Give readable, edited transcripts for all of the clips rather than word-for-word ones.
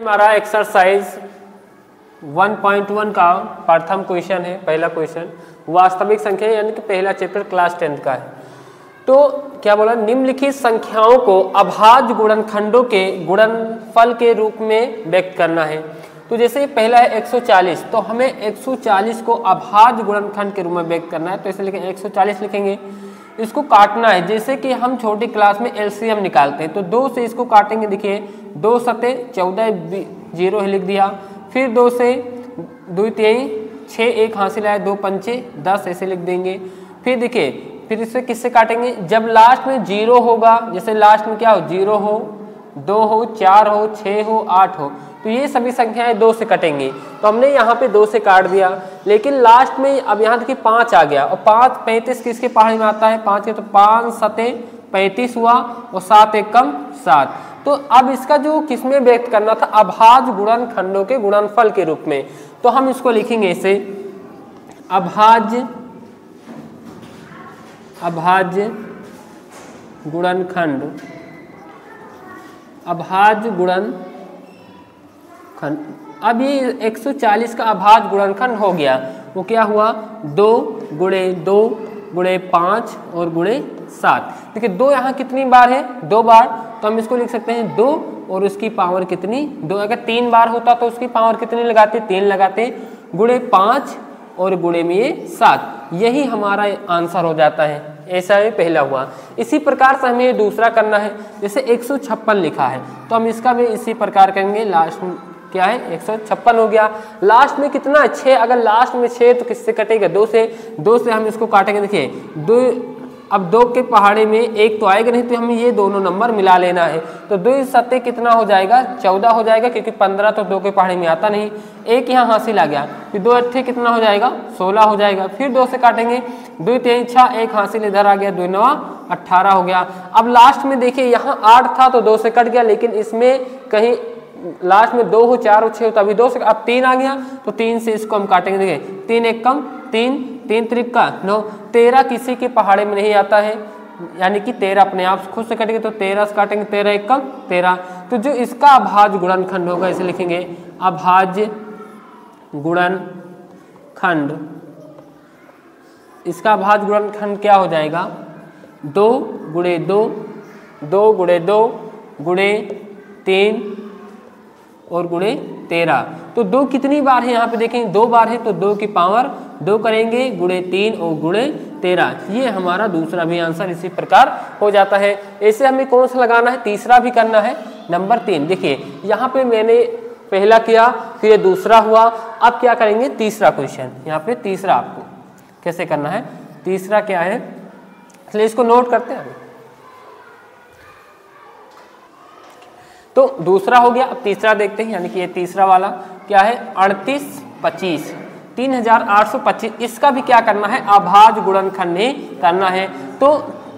हमारा एक्सरसाइज 1.1 का प्रथम क्वेश्चन है। पहला क्वेश्चन वास्तविक संख्या यानी कि पहला चैप्टर क्लास 10 का है। तो क्या बोला, निम्नलिखित संख्याओं को अभाज्य गुणनखंडों के गुणनफल के रूप में व्यक्त करना है। तो जैसे पहला है 140, तो हमें 140 को अभाज्य गुणनखंड के रूप में व्यक्त करना है। तो ऐसे लिखेंगे 140 लिखेंगे, इसको काटना है जैसे कि हम छोटी क्लास में एलसीएम निकालते हैं। तो 2 से इसको काटेंगे, देखिए 2 सते 14 0 लिख दिया, फिर 2 से 2 3 6 1 हासिल आया, 2 पंचे 10 ऐसे लिख देंगे। फिर देखिए फिर इसे किससे काटेंगे, जब लास्ट में 0 होगा, जैसे लास्ट में क्या हो 0 हो 2 हो 4 हो 6 हो 8 हो, तो ये सभी संख्याएं 2 से कटेंगी। तो हमने यहाँ पे 2 से काट दिया, लेकिन लास्ट में अब यहाँ देखिए 5 आ गया और 5 35 किसके पहाड़ी में आता है 5 के, तो 5 सते 35 हुआ और 7 एकम 7। तो अब इसका जो किसमें व्यक्त करना था, अभाज्य गुणनखंडों के गुणनफल के रूप में। तो हम इसको लिखेंगे इसे अभाज्य गुणनखंड, अभाज्य गुणनखंड। अब ये 140 का अभाज्य गुणनखंड हो गया। वो क्या हुआ 2 गुणे 2 गुणे 5 और गुणे 7। देखिए 2 यहाँ कितनी बार है 2 बार, तो हम इसको लिख सकते हैं 2 और उसकी पावर कितनी 2। अगर 3 बार होता तो उसकी पावर कितनी लगाते 3 लगाते, गुणे 5 और गुणे में ये 7। यही हमारा आंसर हो जाता है। ऐसा ये पहला हुआ। इसी प्रकार से हमें दूसरा करना है। जैसे 156 लिखा है तो हम इसका भी इसी प्रकार करेंगे। लास्ट में क्या है 156 हो गया, लास्ट में कितना 6, अगर लास्ट में 6 तो किससे कटेगा 2 से हम इसको काटेंगे। देखिए 2, अब 2 के पहाड़े में 1 तो आएगा नहीं, तो हमें ये दोनों नंबर मिला लेना है। तो 2 सत्ते कितना हो जाएगा 14 हो जाएगा, क्योंकि 15 तो 2 के पहाड़े में आता नहीं। 1 यहाँ हासिल आ गया, फिर 2 अट्ठे कितना हो जाएगा 16 हो जाएगा। फिर 2 से काटेंगे, 2 3 6 1 हासिल इधर आ गया, 2 9 18 हो गया। अब लास्ट में देखिए यहाँ 8 था तो 2 से कट गया, लेकिन इसमें कहीं लास्ट में 2 हो 4 हो 6 हो, तो अभी 2 से अब 3 आ गया, तो 3 से इसको हम काटेंगे। देखिए 3 1 कम 3 3 त्रिका 9, 13 किसी के पहाड़े में नहीं आता है, यानी कि 13 अपने आप खुद से कटेंगे, तो 13 से काटेंगे, 13 1 कम 13। तो जो इसका अभाज्य गुणनखंड होगा इसे लिखेंगे अभाज्य गुणनखंड। इसका अभाज्य गुणनखंड क्या हो जाएगा 2 गुणे 2 2 गुणे 2 गुणे 3 और गुणे 13। तो 2 कितनी बार है यहाँ पे देखेंगे 2 बार है, तो 2 की पावर 2 करेंगे, गुणे 3 और गुणे 13। ये हमारा दूसरा भी आंसर इसी प्रकार हो जाता है। ऐसे हमें कौन सा लगाना है, तीसरा भी करना है, नंबर 3। देखिए यहाँ पे मैंने पहला किया, फिर दूसरा हुआ, अब क्या करेंगे तीसरा क्वेश्चन। यहाँ पे तीसरा आपको कैसे करना है, तीसरा क्या है, इसलिए इसको नोट करते हैं। तो दूसरा हो गया, अब तीसरा देखते हैं, यानी कि ये तीसरा वाला क्या है 38 25 3825। इसका भी क्या करना है अभाज्य गुणनखंड में करना है। तो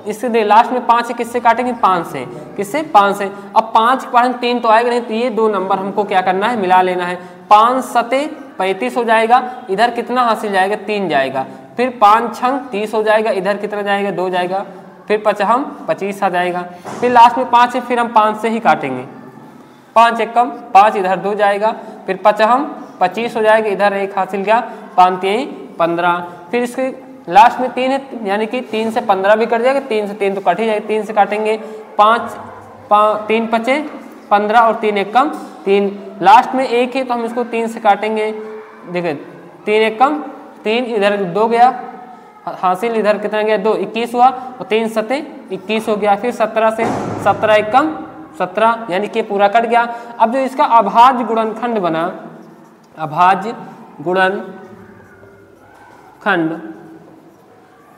इससे लास्ट में 5 से किससे काटेंगे 5 से, किससे 5 से। अब 5 के बाद 3 तो आएगा नहीं, तो ये 2 नंबर हमको क्या करना है मिला लेना है। 5 सते 35 हो जाएगा, इधर कितना हासिल जाएगा 3 जाएगा, फिर 5 छंग 30 हो जाएगा, इधर कितना जाएगा 2 जाएगा, फिर 55 25 आ जाएगा। फिर लास्ट में 5 है, फिर हम 5 से ही काटेंगे, 5 1 कम 5, इधर 2 जाएगा, फिर 55 25 हो जाएगा, इधर 1 हासिल गया, 5 3 15। फिर इसके लास्ट में 3 है, यानी कि 3 से 15 भी कट जाएगा, 3 से 3 तो कट ही जाएगा, 3 से काटेंगे 5 3 5 15 और 3 1 कम 3। लास्ट में 1 है तो हम इसको 3 से काटेंगे। देखिए 3 1 कम 3, इधर 2 गया हासिल, इधर कितना गया 2 21 हुआ, और 3 सते 21 हो गया। फिर 17 से 17 1 कम 17, यानी कि पूरा कट गया। अब जो इसका अभाज्य गुणनखंड बना, अभाज्य गुणनखंड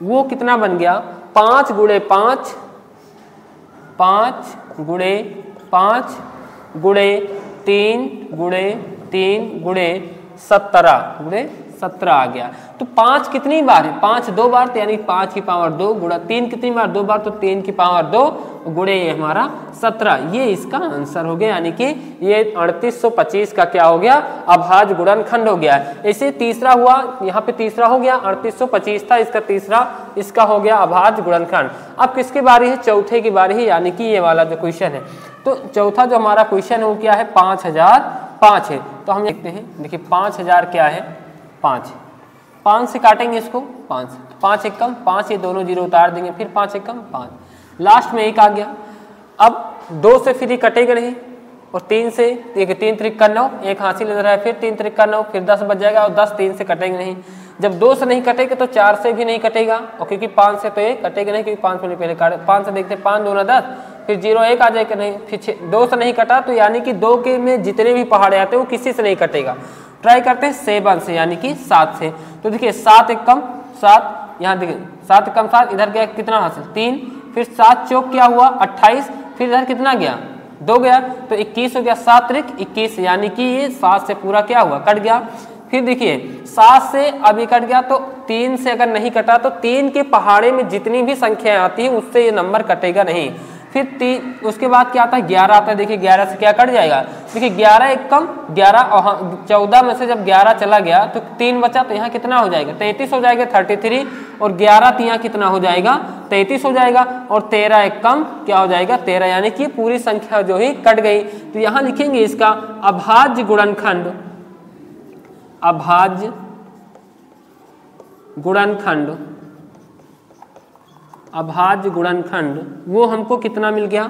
वो कितना बन गया 5 गुणे 5 5 गुणे 5 गुणे 3 गुणे 3 गुणे 17 आ गया। तो 5 कितनी बार है 5 2 बार, तो यानी 5 की पावर 2 गुणा 3 कितनी बार 2 बार, तो 3 की पावर 2 गुणे ये हमारा 17। ये इसका आंसर हो गया, यानी कि ये 3825 का क्या हो गया अभाज्य गुणनखंड हो गया। ऐसे तीसरा हुआ, यहाँ पे तीसरा हो गया 3825 था, इसका तीसरा इसका हो गया अभाज्य गुणनखंड। अब किसकी बारी है चौथे की बारी है, यानी कि ये वाला जो क्वेश्चन है। तो चौथा जो हमारा क्वेश्चन है वो क्या है 5005 है। तो हम देखते हैं, देखिए 5000 क्या है 5 से काटेंगे इसको 5 एक कम 5, ये दोनों जीरो उतार देंगे, फिर 5 एक कम 5, लास्ट में 1 आ गया। अब 2 से फिर ये कटेगा नहीं, और 3 से, देखिए 3 त्रिक का 9, एक हासिल इधर है, फिर 3 त्रिक का 9, फिर 10 बच जाएगा, और 10 3 से कटेंगे नहीं। जब 2 से नहीं कटेगा तो 4 से भी नहीं कटेगा, और क्योंकि 5 से तो ये कटेगा नहीं, क्योंकि 5 में पहले काटे। 5 से देखते 5 2 10, फिर 0 1 आ जाएगा नहीं, फिर 2 से नहीं कटा, तो यानी कि 2 के में जितने भी पहाड़े आते हैं वो किसी से नहीं कटेगा। ट्राई करते हैं 7 से, यानी कि 7 से। तो देखिए 7 एक कम 7, यहाँ देखिए 7 कम 7, इधर गया कितना हासिल 3, फिर 7 चौक क्या हुआ 28, फिर इधर कितना गया 2 गया, तो 21 हो गया, 7 त्रिक 21, यानी कि ये 7 से पूरा क्या हुआ कट गया। फिर देखिए 7 से अभी कट गया, तो 3 से अगर नहीं कटा तो 3 के पहाड़े में जितनी भी संख्याएं आती है उससे ये नंबर कटेगा नहीं। फिर 3, उसके बाद क्या आता है 11 आता है। देखिए 11 से क्या कट जाएगा, देखिए 11 एक कम 11, और 14 में से जब 11 चला गया तो 3 बचा, तो यहाँ कितना हो जाएगा 33 हो जाएगा 33, और 11 तो यहाँ कितना हो जाएगा 33 हो जाएगा, और 13 एक कम क्या हो जाएगा 13, यानी कि पूरी संख्या जो ही कट गई। तो यहाँ लिखेंगे इसका अभाज्य गुणनखंड, अभाज्य गुणनखंड, अभाज्य गुणनखंड वो हमको कितना मिल गया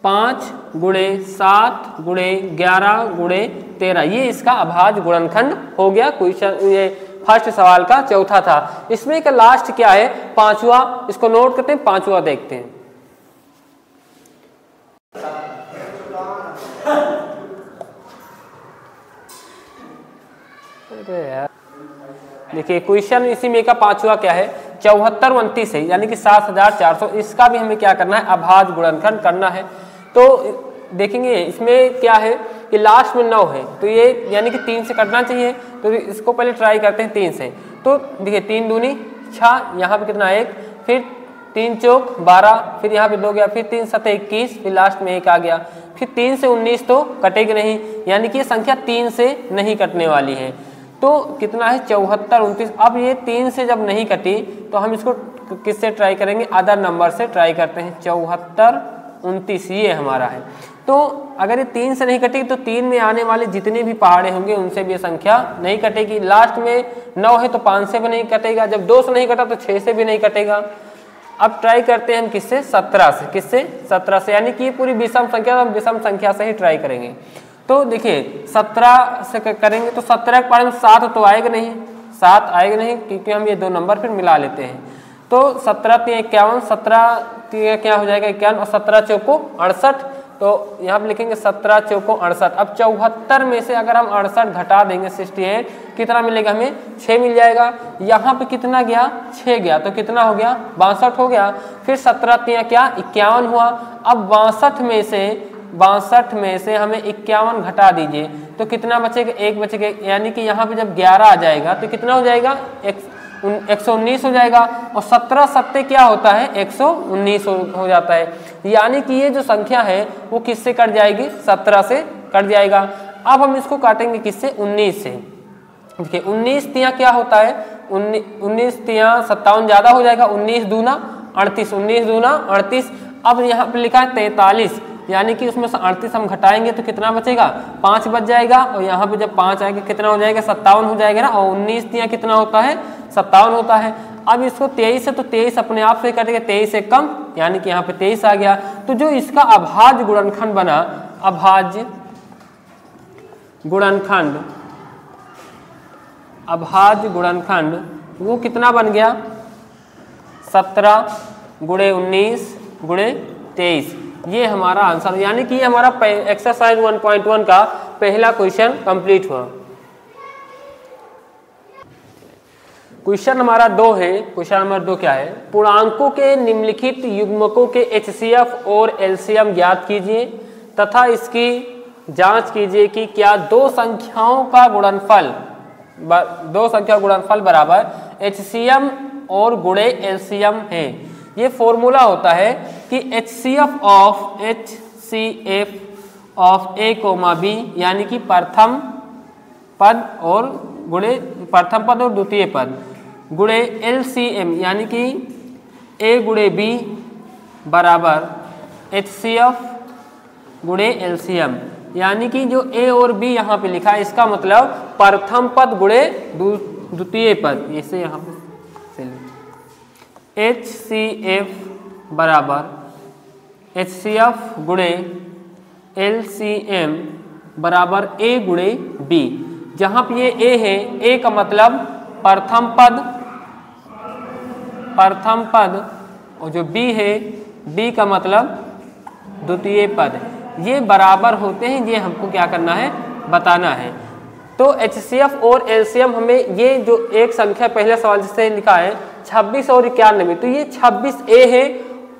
5 गुणे 7 गुणे 11 गुणे 13, ये इसका अभाज्य गुणनखंड हो गया। क्वेश्चन ये फर्स्ट सवाल का चौथा था। इसमें का लास्ट क्या है 5वां, इसको नोट करते हैं, 5वां देखते हैं। देखिए क्वेश्चन इसी में का 5वां क्या है 74 29 है, यानी कि 7400। इसका भी हमें क्या करना है अभाज्य गुणनखंड करना है। तो देखेंगे इसमें क्या है कि लास्ट में 9 है, तो ये यानी कि 3 से कटना चाहिए, तो इसको पहले ट्राई करते हैं 3 से। तो देखिए 3 दूनी 6, यहाँ पे कितना 1, फिर 3 चौक 12, फिर यहाँ पे 2 गया, फिर 3 7 21, फिर लास्ट में 1 आ गया, फिर 3 से 19 तो कटेगी नहीं, यानी कि ये संख्या 3 से नहीं कटने वाली है। तो कितना है 74 29। अब ये 3 से जब नहीं कटी तो हम इसको किससे ट्राई करेंगे, अदर नंबर से ट्राई करते हैं। 74 29 ये हमारा है। तो अगर ये 3 से नहीं कटेगी तो 3 में आने वाले जितने भी पहाड़े होंगे उनसे भी ये संख्या नहीं कटेगी। लास्ट में 9 है तो 5 से भी नहीं कटेगा, जब 2 से नहीं कटा तो 6 से भी नहीं कटेगा। अब ट्राई करते हैं हम किससे 17 से, किससे 17 से, यानी कि ये पूरी विषम संख्या, हम विषम संख्या से ही ट्राई करेंगे। तो देखिए 17 से करेंगे तो 17 के पारे में 7 तो आएगा नहीं, 7 आएगा नहीं, क्योंकि हम ये 2 नंबर फिर मिला लेते हैं। तो 17 3 51, 17 क्या हो जाएगा 51, और 17 चौको 68, तो यहाँ पे लिखेंगे 17 चौको 68। अब 74 में से अगर हम 68 घटा देंगे 68, कितना मिलेगा हमें 6 मिल जाएगा। यहाँ पे कितना गया 6 गया, तो कितना हो गया 62 हो गया। फिर 17 3 क्या 51 हुआ। अब 62 में से हमें 51 घटा दीजिए, तो कितना बचेगा 1 बचेगा, यानी कि यहाँ पे जब 11 आ जाएगा तो कितना हो जाएगा 119 हो जाएगा। और 17 7 क्या होता है 119 हो जाता है, यानी कि ये जो संख्या है वो किससे कट जाएगी 17 से कट जाएगा। अब हम इसको काटेंगे किससे 19 से। देखिए 19 तिया क्या होता है 19 तिया 57 ज्यादा हो जाएगा, 19 दूना 38, 19 दूना 38। अब यहाँ पे लिखा है 43, यानी कि उसमें से 38 हम घटाएंगे तो कितना बचेगा 5 बच जाएगा, और यहाँ पे जब 5 आएगा कितना हो जाएगा 57 हो जाएगा ना, और 19 दिया कितना होता है 57 होता है। अब इसको 23 से, तो 23 अपने आप से कटेगा, 23 से कम, यानी कि यहाँ पे 23 आ गया। तो जो इसका अभाज्य गुणनखंड बना, अभाज्य गुणनखंड, अभाज्य गुणनखंड वो कितना बन गया 17 गुणे 19 गुणे 23, ये हमारा आंसर, यानी कि ये हमारा एक्सरसाइज 1.1 का पहला क्वेश्चन कंप्लीट हुआ। क्वेश्चन हमारा 2 है। क्वेश्चन नंबर 2 क्या है, पूर्णांकों के निम्नलिखित युग्मकों के HCF और LCM ज्ञात कीजिए तथा इसकी जांच कीजिए कि क्या दो संख्याओं का गुणनफल बराबर HCM और गुणे LCM है। ये फॉर्मूला होता है कि HCF ऑफ A, B, यानी कि प्रथम पद और गुणे प्रथम पद और द्वितीय पद, गुणे LCM यानी कि A गुणे B बराबर HCF गुणे एलसीएम, यानी कि जो ए और बी यहाँ पे लिखा है इसका मतलब प्रथम पद गुणे द्वितीय पद, इसे यहाँ पे HCF बराबर HCF गुणे LCM बराबर A गुणे B। जहाँ पे ये A है, A का मतलब प्रथम पद और जो B है, B का मतलब द्वितीय पद, ये बराबर होते हैं, ये हमको क्या करना है, बताना है। तो HCF और LCM हमें ये जो एक संख्या पहले सवाल से लिखा है 26 और 91, तो ये 26 A है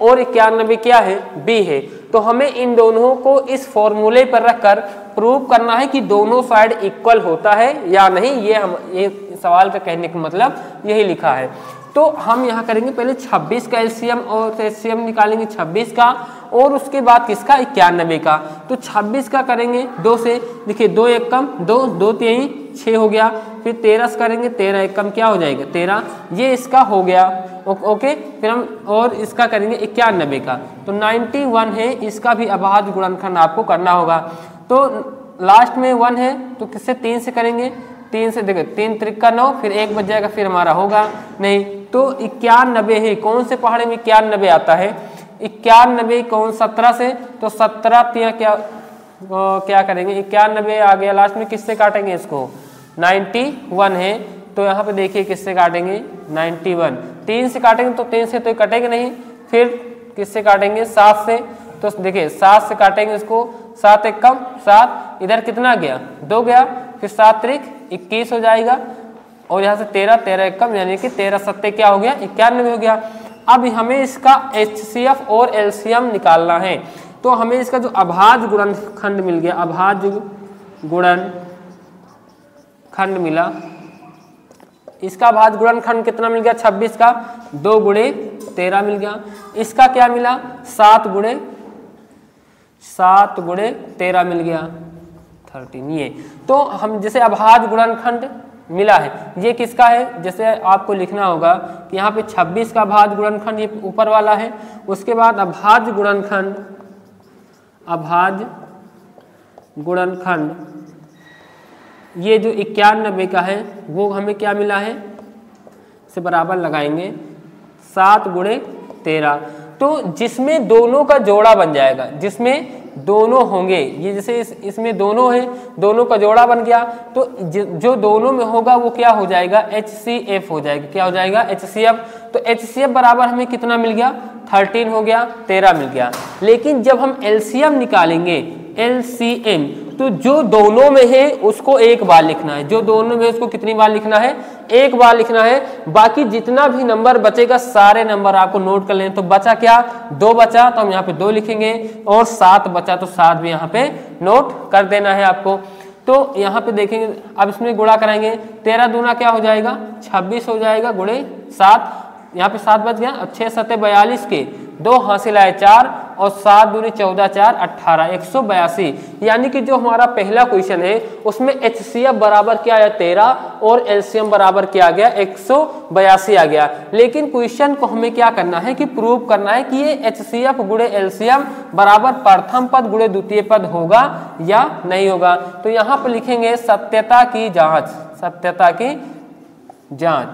और 91 क्या है, B है। तो हमें इन दोनों को इस फॉर्मूले पर रखकर प्रूव करना है कि दोनों साइड इक्वल होता है या नहीं। ये सवाल का कहने का मतलब यही लिखा है। तो हम यहाँ करेंगे पहले 26 का एलसीएम और एचसीएम निकालेंगे 26 का, और उसके बाद किसका, 91 का। तो 26 का करेंगे 2 से, देखिए 2 एक कम 2, 2 3 6 हो गया। फिर 13 से करेंगे, 13 एक कम क्या हो जाएगा, 13, ये इसका हो गया। ओके, फिर हम और इसका करेंगे 91 का, तो 91 है, इसका भी अभाज्य गुणनखंड आपको करना होगा। तो लास्ट में 1 है तो किससे, 3 से करेंगे, 3 से देखो 3 त्रिका 9, फिर 1 बच जाएगा, फिर हमारा होगा नहीं। तो 91 है, कौन से पहाड़े में 91 आता है, 91 कौन 17 से, तो 17 क्या करेंगे, 91 आ गया, लास्ट में किससे काटेंगे इसको, 91 है, तो यहाँ पे देखिए किससे काटेंगे, 91, 3 से काटेंगे तो 3 से तो कटेंगे नहीं, फिर किससे काटेंगे, 7 से, तो देखिए 7 से काटेंगे इसको, 7 एक कम 7, इधर कितना गया, 2 गया, फिर 7 त्रिक 21 हो जाएगा, और यहाँ से 13, 13 एक कम, यानी कि 13 सत्ते क्या हो गया, 91 हो गया। अब हमें इसका HCF और LCM निकालना है, तो हमें इसका जो अभाज्य गुणनखंड मिल गया, अभाज्य गुणनखंड मिला, इसका अभाज्य गुणनखंड कितना मिल गया, 26 का 2 गुणे 13 मिल गया। इसका क्या मिला, 7 गुणे 13 मिल गया, 13। ये तो हम जैसे अभाज्य गुणनखंड मिला है, ये किसका है, जैसे आपको लिखना होगा कि यहाँ पे 26 का अभाज्य गुणनखंड ये ऊपर वाला है, उसके बाद अभाज्य गुणनखंड ये जो 91 का है वो हमें क्या मिला है, से बराबर लगाएंगे 7 गुणे 13, तो जिसमें दोनों का जोड़ा बन जाएगा, जिसमें दोनों होंगे, ये जैसे इसमें दोनों है, दोनों का जोड़ा बन गया, तो जो दोनों में होगा वो क्या हो जाएगा, HCF हो जाएगा, क्या हो जाएगा, HCF। तो HCF बराबर हमें कितना मिल गया, 13 हो गया, 13 मिल गया। लेकिन जब हम LCM निकालेंगे, LCM, तो जो दोनों में है उसको एक बार लिखना है, जो दोनों में उसको कितनी बार लिखना है, एक बार लिखना है। बाकी जितना भी नंबर बचेगा सारे नंबर आपको नोट कर लें। तो बचा क्या, 2 बचा, तो हम यहाँ पे 2 लिखेंगे, और 7 बचा तो 7 भी यहाँ पे नोट कर देना है आपको। तो यहाँ पे देखेंगे, अब इसमें गुणा कराएंगे, 13 दूना क्या हो जाएगा, 26 हो जाएगा, गुणे 7, यहाँ पे 7 बच गया, अब 6 सत्ते 42 के 2 हासिल आए 4, और 7 दूनी 14 4 18, 182। यानी कि जो हमारा पहला क्वेश्चन है उसमें HCF बराबर क्या आया, 13, और LCM बराबर क्या आ गया, 182 आ गया। लेकिन क्वेश्चन को हमें क्या करना है कि प्रूव करना है कि ये HCF गुणे LCM बराबर प्रथम पद गुणे द्वितीय पद होगा या नहीं होगा। तो यहाँ पर लिखेंगे सत्यता की जांच,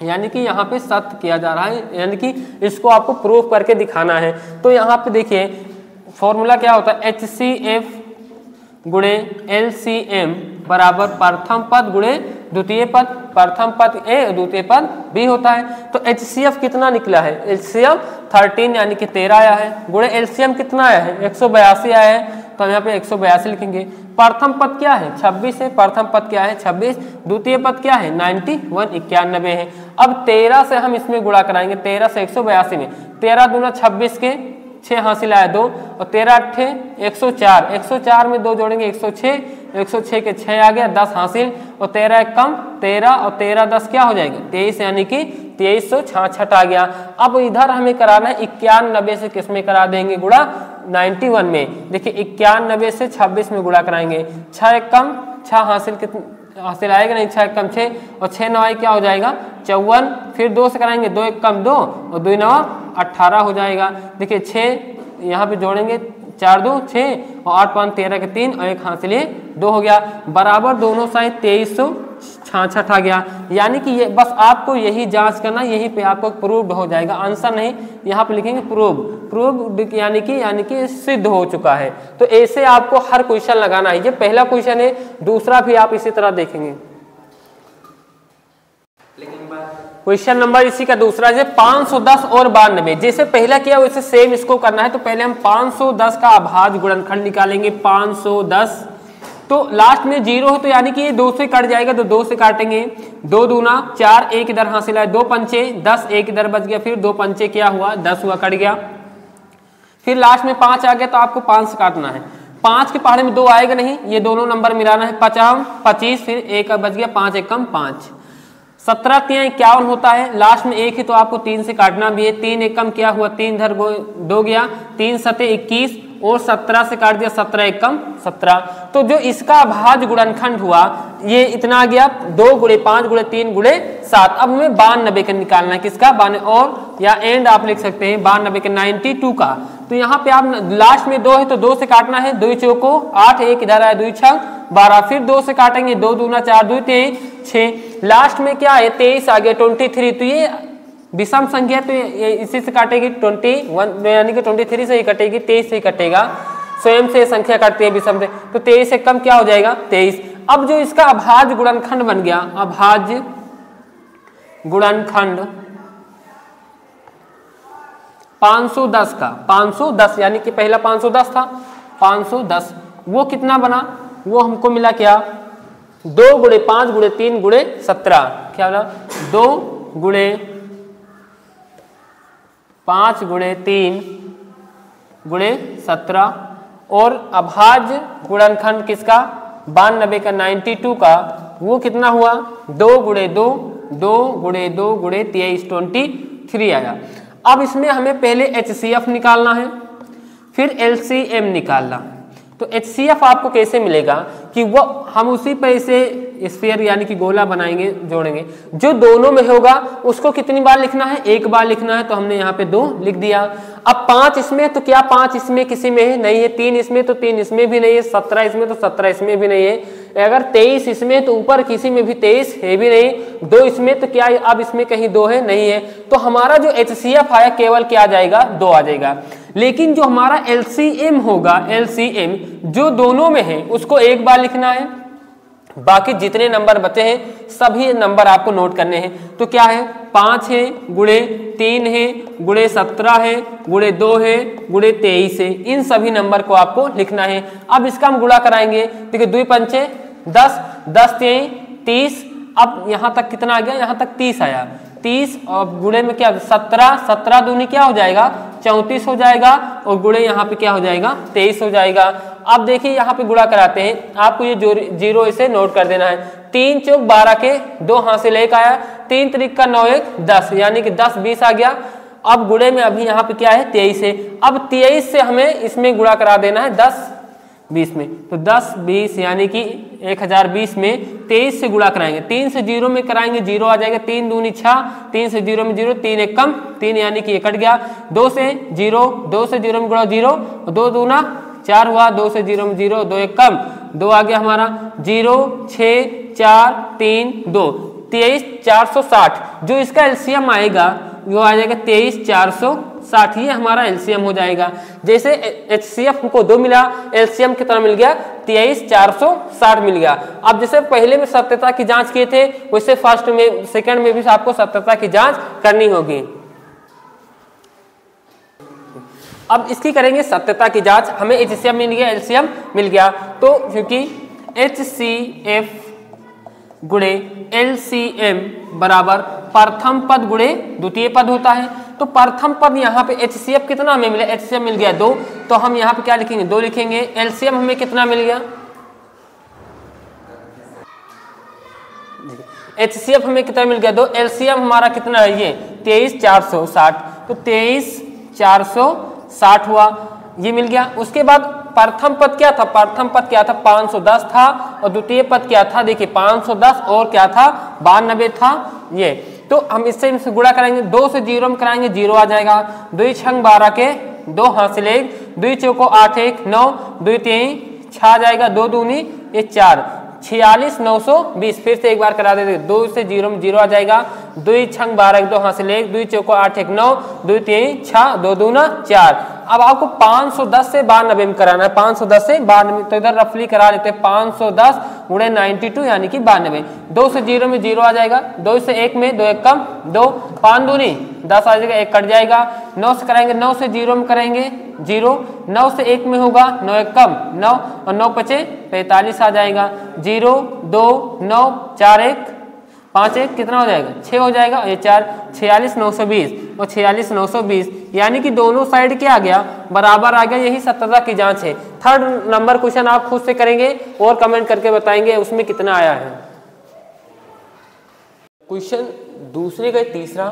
यानी कि यहाँ पे सत्य किया जा रहा है, यानी कि इसको आपको प्रूफ करके दिखाना है। तो यहाँ पे देखिए फॉर्मूला क्या होता है, HCF गुणे LCM बराबर प्रथम पद गुणे द्वितीय पद, प्रथम पद A द्वितीय पद B होता है। तो HCF कितना निकला है, HCF 13 यानी कि 13 आया है, गुणे LCM कितना आया है, 182 आया है, तो हम यहाँ पे 182 लिखेंगे। प्रथम पद क्या है, 26 है, प्रथम पद क्या है 26, द्वितीय पद क्या है 91 91 है। अब 13 से हम इसमें गुणा कराएंगे, 13 से 182 में, 13 दूना 26 के 6 हासिल आया 2, और 13 अट्ठे 104, 104 में 2 जोड़ेंगे 106, 106 के 6 आ गया, 10 हासिल, और 13 एक कम 13, और 13 10 क्या हो जाएगा 23, यानी कि 2366 आ गया। अब इधर हमें कराना है 91 से, किस में करा देंगे गुणा, 91 में। देखिए 91 से 26 में गुणा कराएंगे, 6 एक कम 6 हासिल, हासिल आएगा नहीं, 6 एक कम 6, और 6 9 क्या हो जाएगा 54, फिर 2 से कराएंगे, 2 एक कम 2, और 2 9 18 हो जाएगा। देखिए 6 यहाँ पे जोड़ेंगे 4 2 6 और 8 5 13 के 3 और 1 हासिल 2 हो गया, बराबर दोनों साइड 2366 आ गया। यानी कि ये बस आपको यही जांच करना, यहीं पे आपको प्रूव्ड हो जाएगा। आंसर नहीं, यहाँ पे लिखेंगे प्रूव्ड यानी कि सिद्ध हो चुका है। तो ऐसे आपको हर क्वेश्चन लगाना है। ये पहला क्वेश्चन है, दूसरा भी आप इसी तरह देखेंगे। क्वेश्चन नंबर इसी का दूसरा है 510 और 92। जैसे पहला किया वैसे सेम इसको करना है। तो पहले हम 510 का अभाज्य गुणनखंड निकालेंगे। 510 तो लास्ट में 0 है तो यानी कि ये 2 से कट जाएगा, तो 2 से काटेंगे। 2 दूना 4, 1 इधर हासिल है, 2 पंचे 10, 1 इधर बच गया, फिर 2 पंचे क्या हुआ 10 हुआ, कट गया। फिर लास्ट में 5 आ गया तो आपको 5 से काटना है। 5 के पहाड़े में 2 आएगा नहीं, ये दोनों नंबर मिलाना है। 50 25, फिर 1 बच गया, 5 1 कम 5। 17 3 51 होता है, लास्ट में 1 है तो आपको 3 से काटना भी है। 3 1 कम क्या हुआ, 3 इधर 2 गया, 3 7 21 और 17 से काट दिया, 17 1 कम 17। तो जो इसका अभाज्य गुणनखंड हुआ ये इतना आ गया 2 × 5 × 3 × 7। अब हमें 92 का निकालना है, किसका 92 और या एंड आप लिख सकते हैं 92 के 92 का। तो यहाँ पे आप लास्ट में 2 है तो 2 से काटना है, 2 चौको 8, 1 इधर आया, 2 6 12, फिर 2 से काटेंगे, 2 दूना 4, 2 3 6, लास्ट में क्या है 23 आ गया 23। तो ये विषम संख्या तो ये इसी से काटेगी 21 यानी कि 23 से ही कटेगी, 23 से ही कटेगा, स्वयं से संख्या काटती है विषम से। तो 23 से कम क्या हो जाएगा 23। अब जो इसका अभाज्य गुणनखंड बन गया, अभाज्य गुणनखंड 510 का 510 यानी कि पहला 510 था, 510 वो कितना बना, वो हमको मिला क्या 2 × 5 × 3 × 17। क्या बोला 2 × 5 × 3 × 17 और अभाज्य गुणनखंड किसका 92 का 92 का वो कितना हुआ 2 × 2 2 × 2 × 23 23 आया। अब इसमें हमें पहले HCF निकालना है, फिर LCM निकालना। तो HCF आपको कैसे मिलेगा कि वो हम उसी पे इसे स्फीयर यानी कि गोला बनाएंगे, जोड़ेंगे। जो दोनों में होगा उसको कितनी बार लिखना है, 1 बार लिखना है। तो हमने यहाँ पे 2 लिख दिया। अब 5 इसमें तो क्या 5 इसमें किसी में है नहीं है, 3 इसमें तो 3 इसमें भी नहीं है, 17 इसमें तो 17 इसमें भी नहीं है, अगर 23 इसमें तो ऊपर किसी में भी 23 है भी नहीं, 2 इसमें तो क्या अब इसमें कहीं 2 है नहीं है। तो हमारा जो HCF आया केवल क्या आ जाएगा 2 आ जाएगा। लेकिन जो हमारा LCM होगा, LCM जो दोनों में है उसको 1 बार लिखना है, बाकी जितने नंबर बचे हैं सभी नंबर आपको नोट करने हैं। तो क्या है 5 है गुणे 3 है गुणे 17 है गुणे 2 है गुणे 23 है, इन सभी नंबर को आपको लिखना है। अब इसका हम गुणा कराएंगे, देखिए 2 पंचे 10 10 3 30। अब यहाँ तक कितना आ गया, यहाँ तक 30 आया, 30 और गुणे में क्या 17 17 दूनी क्या हो जाएगा 34 हो जाएगा और गुणे यहाँ पे क्या हो जाएगा 23 हो जाएगा। अब देखिए यहाँ पे गुणा कराते हैं, आपको ये जीरो इसे नोट कर देना है। 3 चौक 12 के 2 हासिल 1 आया, 3 त्रिक का 9 1 10 यानी कि 10 20 आ गया। अब गुणे में अभी यहाँ पे क्या है 23 है। अब 23 से हमें इसमें गुणा करा देना है 10 20 में। तो 10 20 यानी कि 1020 में 23 से गुणा कराएंगे, 3 से 0 में कराएंगे 0 आ जाएगा, 3 दूनी 6, 3 से 0 में 0, 3 1 कम 3 यानी कि ये कट गया। 2 से 0 2 से 0 में गुणा 0, 2 दूना 4 हुआ, 2 से 0 में 0, 2 1 कम 2 आ गया हमारा 0 6 4 3 2 23 460। जो इसका LCM आएगा वो आ जाएगा 23 460, ये हमारा LCM हो जाएगा। जैसे HCF हमको 2 मिला, LCM कितना मिल गया 23 460 मिल गया। अब जैसे पहले में सत्यता की जांच किए थे वैसे फर्स्ट में सेकंड में भी आपको सत्यता की जांच करनी होगी। अब इसकी करेंगे सत्यता की जांच। हमें HCF मिल गया, LCM मिल गया, तो क्योंकि HCF गुणे LCM बराबर प्रथम पद गुणे द्वितीय पद होता है। तो प्रथम पद यहाँ पे HCF कितना हमें मिला, HCF मिल गया 2, तो हम यहाँ पे क्या लिखेंगे 2 लिखेंगे। LCM हमें कितना मिल गया, HCF हमें कितना मिल गया 2, LCM हमारा कितना है ये 23 460, तो 23 460 हुआ, ये मिल गया। उसके बाद प्रथम पद क्या था, प्रथम पद क्या था 510 था और द्वितीय पद क्या था देखिए 510 और क्या था 92 था ये। तो हम इससे गुणा करेंगे, 2 से 0 में कराएंगे 0 आ जाएगा, 2 6 12 के 2 हासिल 1 2 चौको 8 1 9, 2 3 6 आ जाएगा, 2 दूनी ये 4, 46 920। फिर से एक बार करा देते, 2 से 0 में 0 आ जाएगा, 2 छंग 12 1 2 हासिल 1, 2 चौको 8 1 9, 2 3 6, 2 दूना 4। अब आपको 510 से 92 में कराना है, 510 से 92, तो इधर रफली करा लेते हैं, 510 गुणे 92 यानी कि 92। 2 से 0 में 0 आ जाएगा, 2 से 1 में 2 1 कम 2, 5 दूनी 10 आ जाएगा, 1 कट जाएगा। 9 से कराएंगे, 9 से 0 में करेंगे 0, 9 से 1 में होगा 9 1 कम 9 और 9 5 45 आ जाएगा। 0 2 9 4 1 5 1 कितना हो जाएगा 6 हो जाएगा, ये 4 46 920 और 46 920 यानी कि दोनों साइड क्या आ गया बराबर आ गया। यही सत्यता की जांच है। थर्ड नंबर क्वेश्चन आप खुद से करेंगे और कमेंट करके बताएंगे उसमें कितना आया है। क्वेश्चन दूसरे का तीसरा,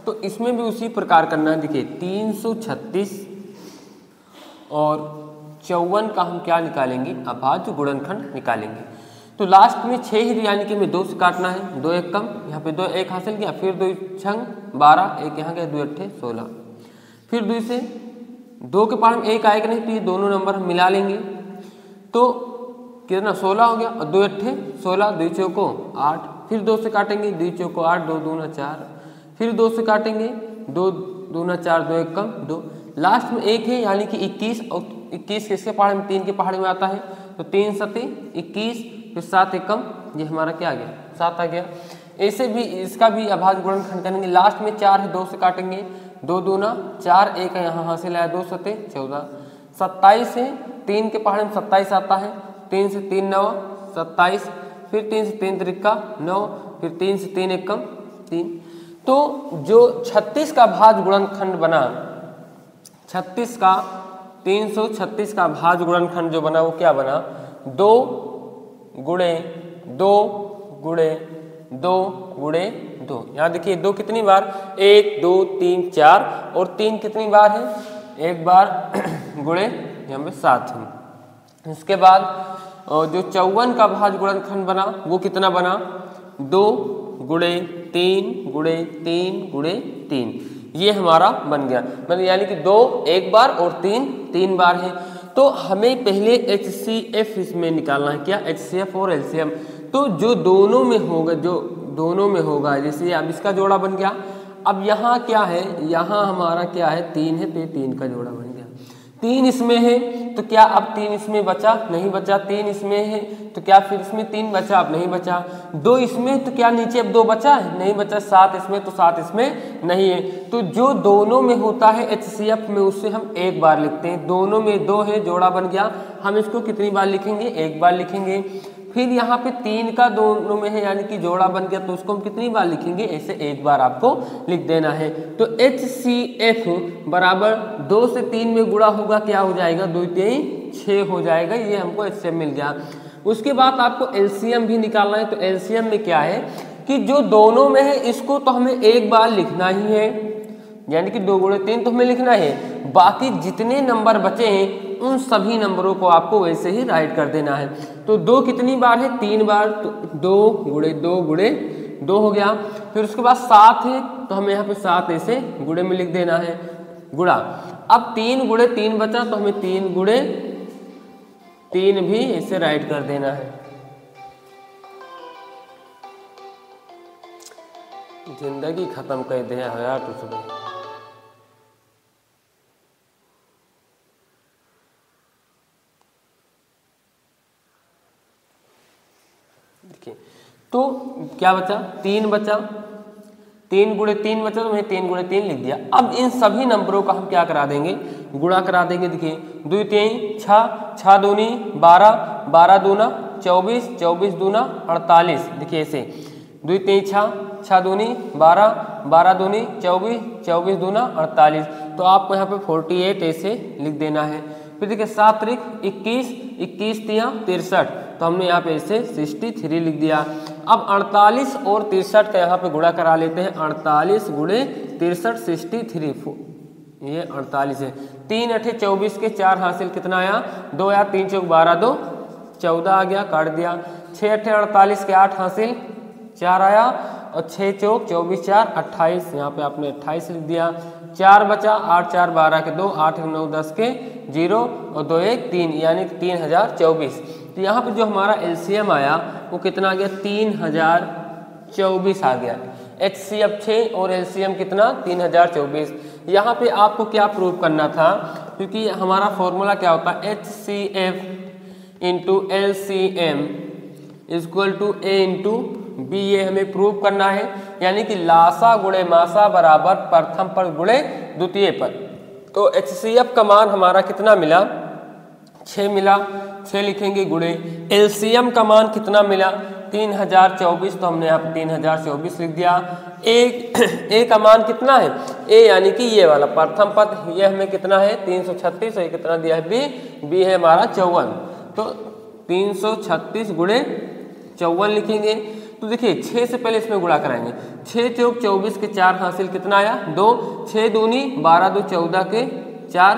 तो इसमें भी उसी प्रकार करना है। देखिए 336 और 54 का हम क्या निकालेंगे, अभाज्य गुणनखंड निकालेंगे। तो लास्ट में 6 ही यानी कि हमें 2 से काटना है, 2 1 कम, यहाँ पे 2 1 हासिल किया, फिर 2 छंग 12 1 यहाँ गया, 2 8 16, फिर 2 से 2 के पास में 1 आएगा नहीं, तो ये दोनों नंबर हम मिला लेंगे तो कितना 16 हो गया, और 2 8 16, 2 चौको 8, फिर 2 से काटेंगे, 2 चौको 8, 2 दूना 4, फिर 2 से काटेंगे, 2 दूना 4, 2 1 कम 2, लास्ट में 1 है यानी कि 21, और 21 किसके पहाड़ में 3 के पहाड़ में आता है, तो 3 7 21, फिर 7 1 कम, ये हमारा क्या आ गया 7 आ गया। ऐसे भी इसका भी अभाज्य गुणनखंड करेंगे। लास्ट में 4 है, 2 से काटेंगे, 2 दूना 4, 1 यहाँ हासिल आया, 2 7 14, 27 है, 3 के पहाड़ में 27 आता है, 3 से 3 9 27, फिर 3 से 3 त्रिका 9, फिर 3 से 3 1 कम 3। तो जो 36 का भाज्य गुणनखंड बना, 36 का 336 का भाज्य गुणनखंड जो बना वो क्या बना, 2 गुणे 2 गुणे 2 गुणे 2। यहाँ देखिए 2 कितनी बार, 1 2 3 4, और 3 कितनी बार है, 1 बार गुणे यहाँ पे 7 है। इसके बाद जो 54 का भाज्य गुणनखंड बना वो कितना बना, 2 गुणे 3 गुणे 3 गुणे 3, ये हमारा बन गया। मतलब यानी कि 2 1 बार और 3 3 बार है। तो हमें पहले HCF इसमें निकालना है, क्या HCF और LCM। तो जो दोनों में होगा, जैसे अब इसका जोड़ा बन गया। अब यहाँ क्या है, यहाँ हमारा क्या है 3 है, तो ये 3 का जोड़ा बन गया। 3 इसमें है तो क्या अब 3 इसमें बचा, नहीं बचा। 3 इसमें है तो क्या फिर इसमें 3 बचा, अब नहीं बचा। 2 इसमें तो क्या नीचे अब 2 बचा है, नहीं बचा। 7 इसमें तो 7 इसमें नहीं है। तो जो दोनों में होता है HCF में, उससे हम 1 बार लिखते हैं। दोनों में 2 है, जोड़ा बन गया, हम इसको कितनी बार लिखेंगे, 1 बार लिखेंगे। फिर यहाँ पे 3 का दोनों में है यानी कि जोड़ा बन गया, तो उसको हम कितनी बार लिखेंगे, ऐसे 1 बार आपको लिख देना है। तो HCF बराबर 2 से 3 में गुणा होगा, क्या हो जाएगा, 2 3 6 हो जाएगा। ये हमको HCF मिल गया। उसके बाद आपको LCM भी निकालना है। तो LCM में क्या है कि जो दोनों में है इसको तो हमें 1 बार लिखना ही है, यानी कि 2 गुणे 3 तो हमें लिखना है। बाकी जितने नंबर बचे हैं उन सभी नंबरों को आपको वैसे ही राइट कर देना है। तो 2 कितनी बार है, 3 बार, तो 2 गुणे 2 गुणे 2 हो गया। फिर उसके बाद 7 है तो हमें यहाँ पे 7 ऐसे गुणे में लिख देना है, गुणा। अब 3 गुणे 3 बचा तो हमें 3 गुणे 3 भी ऐसे राइट कर देना है। जिंदगी खत्म कर दे यार तो सुबह। देखिए तो क्या बचा, 3 बचा, 3 गुणे 3 बचा, तो मैंने 3 गुणे 3 लिख दिया। अब इन सभी नंबरों का हम क्या करा देंगे, गुणा करा देंगे। देखिए 2 3 6, 6 दूनी 12, 12 दूना 24, 24 दूना 48। देखिए ऐसे 2 3 6, 6 दूनी 12, 12 दूनी 24, 24 दूना 48। तो आपको यहाँ पे 48 ऐसे लिख देना है। फिर देखिए 7 त्रिक 21, 21 तिया 63, तो हमने यहाँ पे ऐसे 63 लिख दिया। अब 48 और 63 का यहाँ पे गुणा करा लेते हैं। 48 गुणे 63 63, ये 48 है। 3 8 24 के 4 हासिल कितना आया, 2 आया। 3 चौक 12, 2 14 आ गया, काट दिया। 6 8 48 के 8 हासिल 4 आया, और 6 चौक 24 4 28, यहाँ पे आपने 28 लिख दिया। 4 बचा, 8 4 12 के 2, 8 9 10 के 0 और 2 1 3 यानी 3024। तो यहाँ पे जो हमारा एलसीएम आया वो कितना आ गया 3024 आ गया। HCF 6 और एलसीएम कितना 3024। यहाँ पे आपको क्या प्रूव करना था, क्योंकि हमारा फॉर्मूला क्या होता है HCF into LCM equal to A into B, ये हमें प्रूव करना है। यानी कि लासा गुणे मासा बराबर प्रथम पद गुणे द्वितीय पद। तो HCF का मान हमारा कितना मिला 6 मिला, 6 लिखेंगे गुणे LCM का मान कितना मिला 3024, तो हमने यहाँ पे 3024 लिख दिया। ए का मान कितना है ए यानी कि ये वाला प्रथम पद, ये हमें कितना है 336 और ये कितना दिया है बी है हमारा 54। तो 336 गुणे 54 लिखेंगे। तो देखिए 6 से पहले इसमें गुणा कराएंगे। 6 चौक 24 के 4 हासिल कितना आया 2, 6 दूनी 12 2 14 के 4,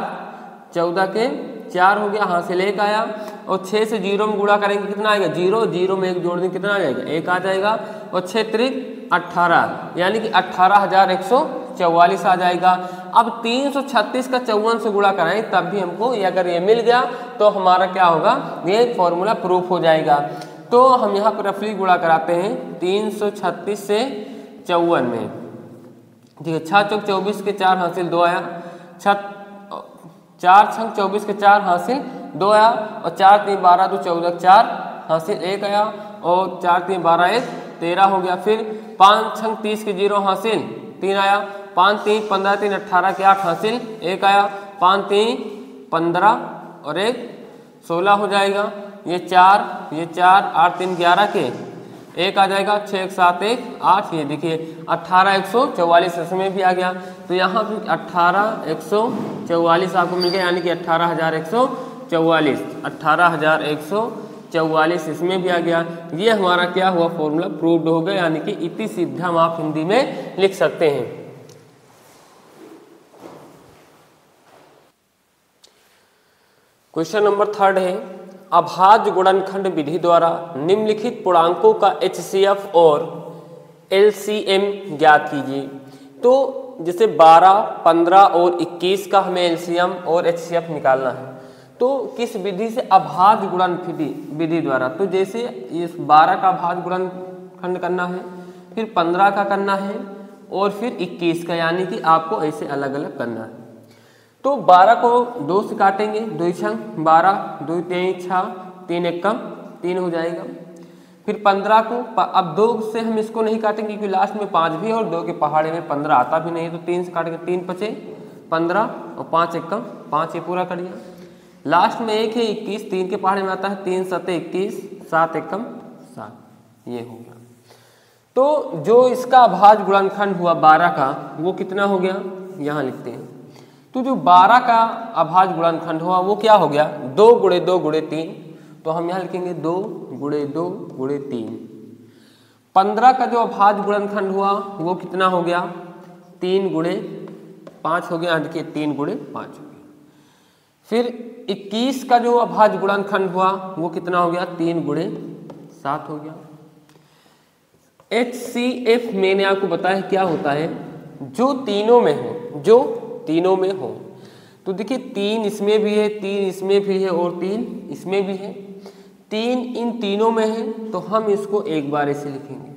14 के 4 हो गया, हासिल 1 आया। और 6 से 0 में गुणा करेंगे कितना आएगा 0, 0 में 1 जोड़ देंगे कितना आ जाएगा 1 आ जाएगा। और 6 त्रिक 18 यानी कि 18,144 आ जाएगा। अब 336 का 54 से गुणा कराएं तब भी हमको ये अगर ये मिल गया तो हमारा क्या होगा ये फॉर्मूला प्रूफ हो जाएगा। तो हम यहाँ पर रफली गुणा कराते हैं 336 से 54 में। ठीक है, 6 चौक 24 के 4 हासिल 2 आया, 4 छंग 24 के 4 हासिल 2 आया। और 4 3 12 2 14 4 हासिल 1 आया। और 4 3 12 1 13 हो गया। फिर 5 छंग 30 के 0 हासिल 3 आया। 5 3 15 3 18 के 8 हासिल 1 आया। 5 3 15 और 1 16 हो जाएगा। ये 4 8 3 11 के 1 आ जाएगा। 6 1 7 1 8, ये देखिए 18,144 इसमें भी आ गया। तो यहाँ भी 18,144 आपको मिल गया, यानी कि 18,144 18,144 इसमें भी आ गया। ये हमारा क्या हुआ फॉर्मूला प्रूव्ड हो गया, यानी कि इति सिद्धम आप हिंदी में लिख सकते हैं। क्वेश्चन नंबर 3 है अभाज्य गुणनखंड विधि द्वारा निम्नलिखित पूर्णांकों का HCF और LCM ज्ञात कीजिए। तो जैसे 12, 15 और 21 का हमें LCM और HCF निकालना है, तो किस विधि से अभाज्य गुणनखंड विधि द्वारा। तो जैसे इस 12 का अभाज्य गुणनखंड करना है, फिर 15 का करना है और फिर 21 का, यानी कि आपको ऐसे अलग अलग करना है। तो 12 को 2 से काटेंगे, 2 छंग 12, 2 3 6 3 1 कम 3 हो जाएगा। फिर 15 को अब 2 से हम इसको नहीं काटेंगे क्योंकि लास्ट में 5 भी है और 2 के पहाड़े में 15 आता भी नहीं है, तो 3 से काटेंगे। 3 5 15 और 5 1 कम 5, ये पूरा कर दिया। लास्ट में 1 है 21, 3 के पहाड़े में आता है 3 7 21, 7 1 कम 7, ये हो गया। तो जो इसका अभाज्य गुणनखंड हुआ 12 का वो कितना हो गया, यहाँ लिखते हैं। तो जो 12 का अभाज्य गुणनखंड हुआ वो क्या हो गया 2 गुणे 2 गुणे 3, तो हम यहाँ लिखेंगे 2 गुणे 2 गुणे 3। 15 का जो अभाज्य गुणनखंड हुआ वो कितना हो गया 3 गुणे 5 हो गया, देखिए 3 गुणे 5 हो गया। फिर 21 का जो अभाज्य गुणनखंड हुआ वो कितना हो गया 3 गुणे 7 हो गया। HCF मैंने आपको बताया क्या होता है, जो तीनों में हो, जो तीनों में हो। तो देखिए 3 इसमें भी है, 3 इसमें भी है और 3 इसमें भी है। 3 इन तीनों में है तो हम इसको एक बार ऐसे लिखेंगे।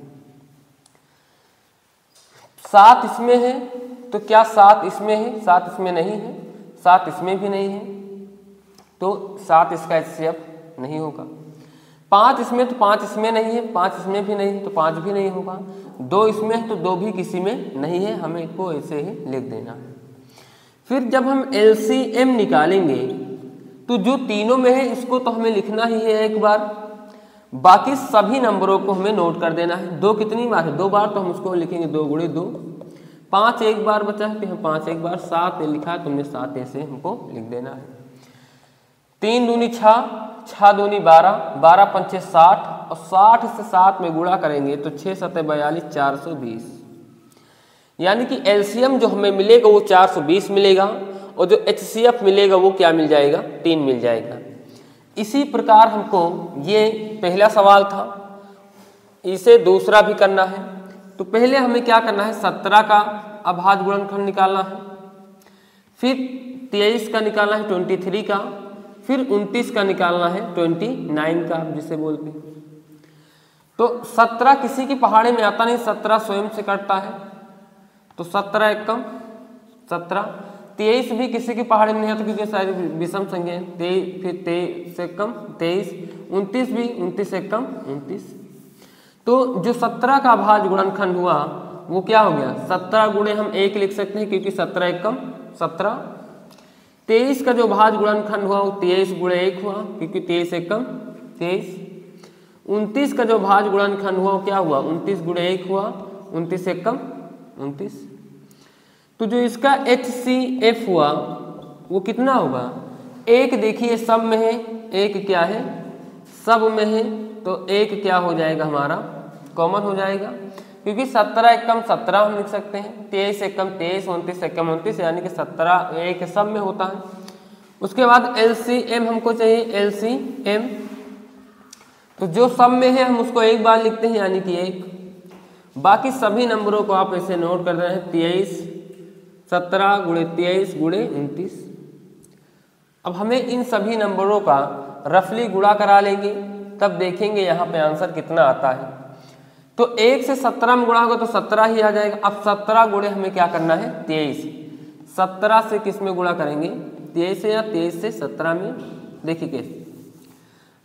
7 इसमें है तो क्या 7 इसमें है, 7 इसमें नहीं है, 7 इसमें भी नहीं है, तो 7 इसका HCF नहीं होगा। 5 इसमें तो 5 इसमें नहीं है, 5 इसमें भी नहीं है तो 5 भी नहीं होगा। 2 इसमें है तो 2 भी किसी में नहीं है, हमें इसको ऐसे ही लिख देना है। फिर जब हम LCM निकालेंगे तो जो तीनों में है इसको तो हमें लिखना ही है एक बार, बाकी सभी नंबरों को हमें नोट कर देना है। 2 कितनी बार है 2 बार, तो हम उसको लिखेंगे 2 गुणे 2। 5 एक बार बचा है तो हम 5 एक बार। 7 लिखा है तो हमने 7 ऐसे हमको लिख देना है। 3 दूनी 6, 6 दूनी 12, 12 पंचे 60 और 60 से 7 में गुणा करेंगे तो 6 7 42 420, यानी कि LCM जो हमें मिलेगा वो 420 मिलेगा और जो HCF मिलेगा वो क्या मिल जाएगा 3 मिल जाएगा। इसी प्रकार हमको ये पहला सवाल था, इसे दूसरा भी करना है। तो पहले हमें क्या करना है 17 का अभाज्य गुणनखंड निकालना है, फिर 23 का निकालना है 23 का, फिर 29 का निकालना है 29 का, जिसे बोलते हैं। तो 17 किसी की पहाड़ी में आता नहीं, 17 स्वयं से कटता है, तो 17 एकम 17। 23 भी किसी की पहाड़ी में नहीं आता क्योंकि सारी विषम संख्या है, 23 फिर 23 से कम 23। 29 भी 29 से कम 29। तो जो 17 का अभाज्य गुणनखंड हुआ वो क्या हो गया, 17 गुणे हम 1 लिख सकते हैं क्योंकि 17 एकम 17। 23 का जो भाज्य गुणनखंड हुआ वो 23 गुणे 1 हुआ क्योंकि 23 एकम 23। 29 का जो भाज्य गुणनखंड हुआ वो क्या हुआ, 29 गुणे 1 हुआ, 29 एकम 29। तो जो इसका HCF हुआ वो कितना होगा, एक देखिए सब में है, एक क्या है सब में है, तो एक क्या हो जाएगा हमारा कॉमन हो जाएगा क्योंकि 17 एकम 17 हम लिख सकते हैं, 23 एकम 23, 29 एकम 29, यानी कि 17 एक सब में होता है। उसके बाद LCM हमको चाहिए, LCM तो जो सब में है हम उसको एक बार लिखते हैं यानी कि 1। बाकी सभी नंबरों को आप ऐसे नोट कर रहे हैं, 23 17 गुणे 23 गुणे 29। अब हमें इन सभी नंबरों का रफली गुणा करा लेंगे, तब देखेंगे यहाँ पे आंसर कितना आता है। तो 1 से 17 में गुणा होगा तो 17 ही आ जाएगा। अब 17 गुणे हमें क्या करना है 23, 17 से किस में गुणा करेंगे 23 से, या 23 से 17 में। देखिए कैसे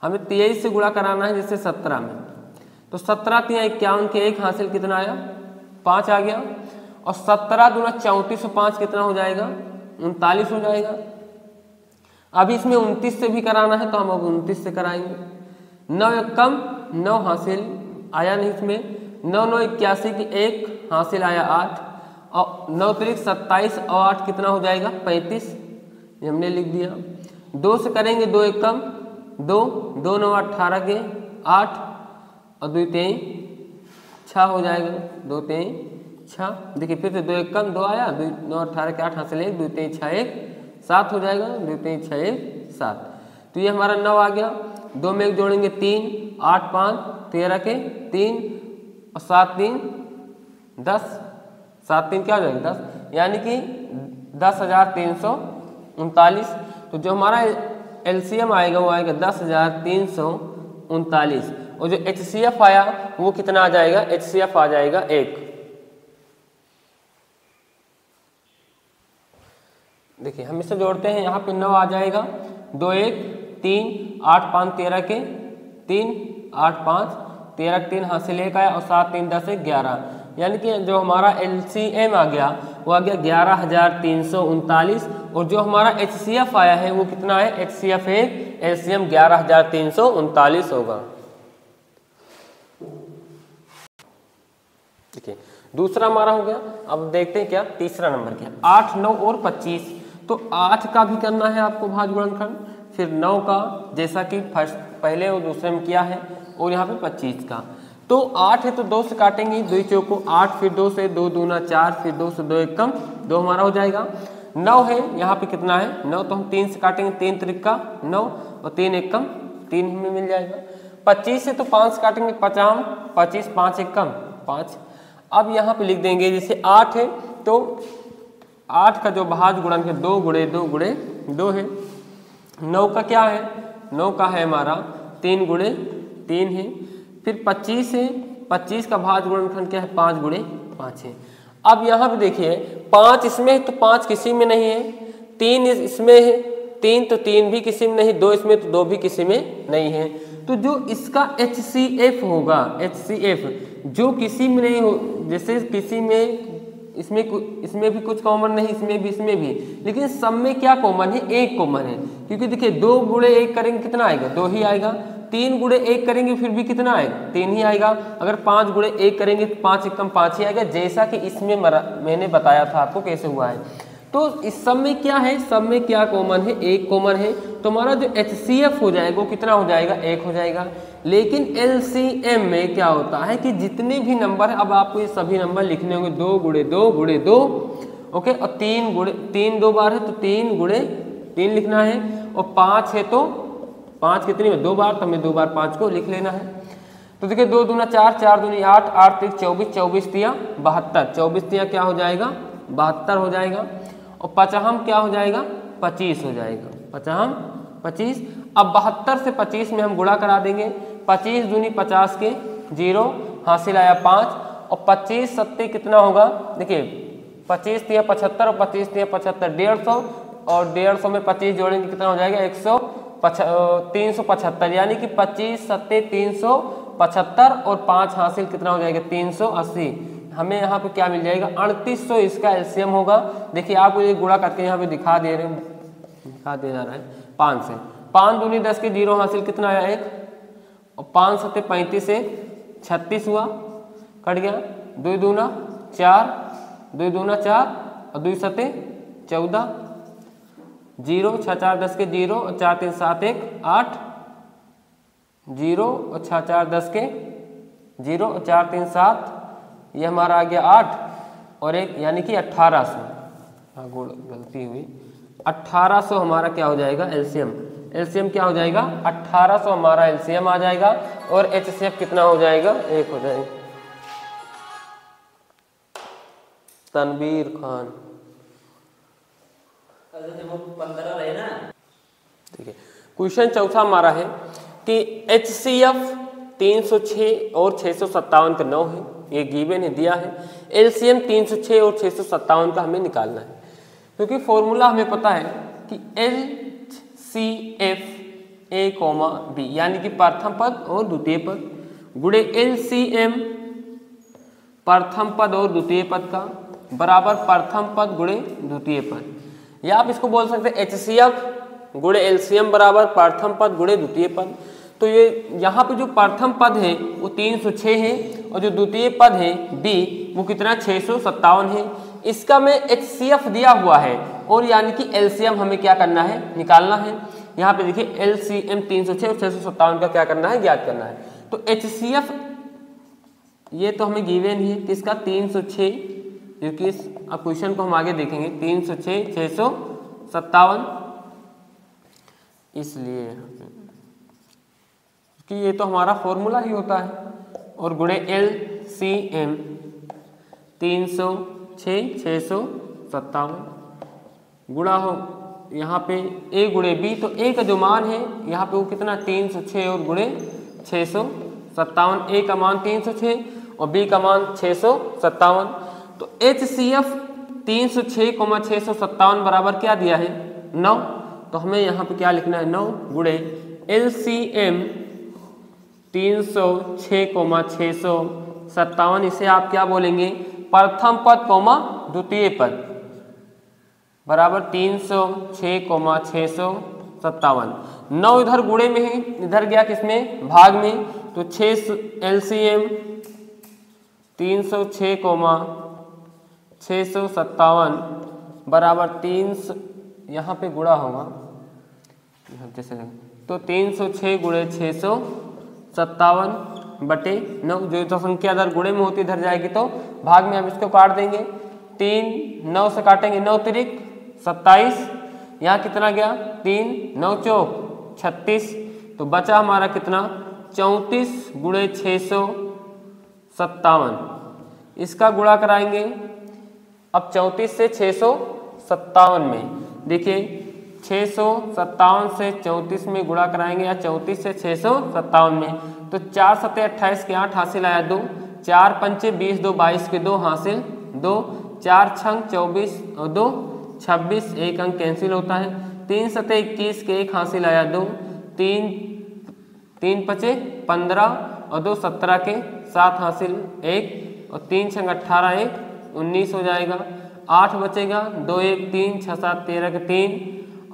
हमें 23 से गुणा कराना है जैसे 17 में, तो 17 3 51 के 1 हासिल कितना आया 5 आ गया, और 17 दूना 34 और 5 कितना हो जाएगा 39 हो जाएगा। अब इसमें 29 से भी कराना है तो हम अब 29 से कराएंगे। 9 एकम 9 हासिल आया नहीं इसमें, 9 9 81 की 1 हासिल आया 8, और 9 3 27 और 8 कितना हो जाएगा 35, ये हमने लिख दिया। 2 से करेंगे 2 एकम 2, 2 9 18 के 8, और 2 3 6 हो जाएगा, 2 3 6। देखिए फिर से 2 एकम 2 आया, 2 9 18 के 8 हासिल 1, 2 3 6 1 7 हो जाएगा, 2 3 6 1 7। तो ये हमारा 9 आ गया। 2 में 1 जोड़ेंगे 3, 8 5 13 के 3, और 7 3 10, 7 3 क्या हो जाएगा 10, यानी कि 10,339। तो जो हमारा LCM आएगा वो आएगा 10,339, और जो HCF आया वो कितना आ जाएगा, HCF आ जाएगा 1। देखिए हम इसे जोड़ते हैं, यहाँ पे 9 आ जाएगा, 2 1 3 8 5 13 के 3, 8 5 13 के 3 हासिल 1 आया, और 7 3 10 1 11, यानी कि जो हमारा LCM आ गया वो आ गया 11,339, और जो हमारा HCF आया है वो कितना है HCF 1, LCM 11,339 होगा। देखिए दूसरा हमारा हो गया। अब देखते हैं क्या तीसरा नंबर क्या, 8 9 और 25। तो 8 का भी करना है आपको भाज्य गुणनखंड, फिर 9 का जैसा कि फर्स्ट पहले और दूसरे में किया है, और यहाँ पे 25 का। तो 8 है तो 2 से काटेंगे, 2 चौको 8, फिर 2 से 2 दूना 4, फिर 2 से 2 एकम 2 हमारा हो जाएगा। 9 है यहाँ पे कितना है 9, तो हम 3 से काटेंगे, 3 त्रिका 9, और 3 एकम 3 हमें मिल जाएगा। 25 है तो 5 से काटेंगे, 50 25 5 एकम 5। अब यहाँ पे लिख देंगे जैसे 8 है तो 8 का जो भाज्य गुणनखंड 2 गुणे 2 गुणे 2 है। 9 का क्या है, 9 का है हमारा 3 गुणे 3 है। फिर 25 है, 25 का भाज्य गुणनखंड क्या है 5 गुणे 5 है। अब यहाँ पे देखिए 5 इसमें है तो 5 किसी में नहीं है, 3 इसमें है 3 तो 3 भी किसी में नहीं, 2 इसमें तो 2 भी किसी में नहीं है। तो जो इसका HCF होगा, HCF जो किसी में नहीं हो, जैसे किसी में इसमें भी कुछ कॉमन नहीं, इसमें भी, लेकिन सब में क्या कॉमन है, एक कॉमन है। क्योंकि देखिए 2 गुणे 1 करेंगे कितना आएगा 2 ही आएगा, 3 गुणे 1 करेंगे फिर भी कितना आएगा 3 ही आएगा, अगर 5 गुणे 1 करेंगे तो 5 एकम 5 ही आएगा, जैसा कि इसमें मैंने बताया था आपको कैसे हुआ है। तो इस सब में क्या है, सब में क्या कॉमन है, एक कॉमन है। तो हमारा जो HCF हो जाएगा वो कितना हो जाएगा 1 हो जाएगा। लेकिन LCM में क्या होता है कि जितने भी नंबर है, अब आपको ये सभी नंबर लिखने होंगे 2 गुणे 2 गुणे 2, ओके, और 3 गुणे 3 2 बार है तो 3 गुणे 3 लिखना है, और 5 है तो 5 कितनी में 2 बार, तो हमें 2 बार 5 को लिख लेना है। तो देखिए 2 दूना 4, 4 दूनी 8, 8 3 24, 24 तिया 72, 24 तिया क्या हो जाएगा 72 हो जाएगा, और 50 क्या हो जाएगा 25 हो जाएगा, 25। अब 72 से 25 में हम गुणा करा देंगे, 25 दूनी 50 के 0 हासिल आया 5 और 25 सत्ते कितना होगा, देखिए 25 तिया 75 और 25 तिया 75 150 और 150 में 25 जोड़ेंगे कितना हो जाएगा 375, यानी कि 25 सत्ते 375 और 5 हासिल कितना हो जाएगा 380। हमें यहाँ पे क्या मिल जाएगा 3800 इसका एलसीएम होगा। देखिए आपको ये गुणा करके यहाँ पे दिखा दे रहा है 5 से, 5 दूनी 10 के 0 हासिल कितना आया 1 और 5 सत्ते 35 से 36 हुआ, कट गया 2 दूना 4 2 दूना 4 और 2 सत्ते 14, 0 6 4 10 के 0 और 4 3 7 1 8, 0 और 6 4 10 के 0 और 4 3 7, ये हमारा आ गया 8 और 1 यानी कि 1800। हाँ गलती हुई, 1800 हमारा क्या हो जाएगा एलसीएम। एलसीएम क्या हो जाएगा 1800 हमारा एलसीएम आ जाएगा और एचसीएफ कितना हो जाएगा 1 हो जाएगा। तनवीर खान 15 रहे ना। ठीक है, क्वेश्चन चौथा हमारा है कि एचसीएफ 306 और 657 का 9 है, ये गिवन है दिया है। एलसीएम 306 और 657 का हमें निकालना है, क्योंकि फॉर्मूला हमें पता है कि एलसीएफ ए कॉमा बी यानी कि प्रथम पद और द्वितीय पद गुणे एलसीएम प्रथम पद और द्वितीय पद का बराबर प्रथम पद गुणे द्वितीय पद, या आप इसको बोल सकते हैं एचसीएफ गुणे एलसीएम बराबर प्रथम पद गुणे द्वितीय पद। तो ये यहाँ पे जो प्रथम पद है वो 306 है और जो द्वितीय पद है बी वो कितना 657 है। इसका में एचसीएफ दिया हुआ है और यानी कि एलसीएम हमें क्या करना है निकालना है। यहाँ पे देखिए एलसीएम 306 और 657 का क्या करना है ज्ञात करना है। तो एचसीएफ ये तो हमें गिवन ही है किसका 306, क्योंकि इस क्वेश्चन को हम आगे देखेंगे 306 657, इसलिए कि ये तो हमारा फॉर्मूला ही होता है। और गुणे एलसीएम 306 657 गुणा हो यहाँ पे ए गुणे बी, तो ए का जो मान है यहाँ पे वो कितना 306 और गुणे 657, ए का मान 306 और बी का मान 657। तो एचसीएफ 306, 657 बराबर क्या दिया है 9, तो हमें यहाँ पे क्या लिखना है 9 गुणे एलसीएम 306, 657, इसे आप क्या बोलेंगे प्रथम पद कौमा द्वितीय पद बराबर 306, 657। 9 इधर गुणे में है, इधर गया किसमें भाग में, तो 6 एलसीएम 306, 657 बराबर 300, यहाँ पे गुणा होगा जैसे तो 306 गुणे 657 बटे 9, जो तो संख्या इधर गुणे में होती इधर जाएगी तो भाग में हम इसको काट देंगे, 3 9 से काटेंगे 9 तिरिक 27, यहाँ कितना गया 3 9 चौक 36, तो बचा हमारा कितना 34 गुणे 657, इसका गुणा कराएंगे। अब 34 से 657 में देखिए 657 से 34 में गुणा कराएंगे या 34 से 657 में, तो 4 सत्ते 28 के 8 हासिल आया 2, 4 पंचे 20 2 22 के 2 हासिल 2, 4 छंग 24 और 2 26, एक अंक कैंसिल होता है, 3 सत्ते 21 के 1 हासिल आया 2, 3 पचे 15 और 2 17 के 7 हासिल 1 और 3 छंग 18 1 19 हो जाएगा, 8 बचेगा 2 1 3 6 7 13 के 3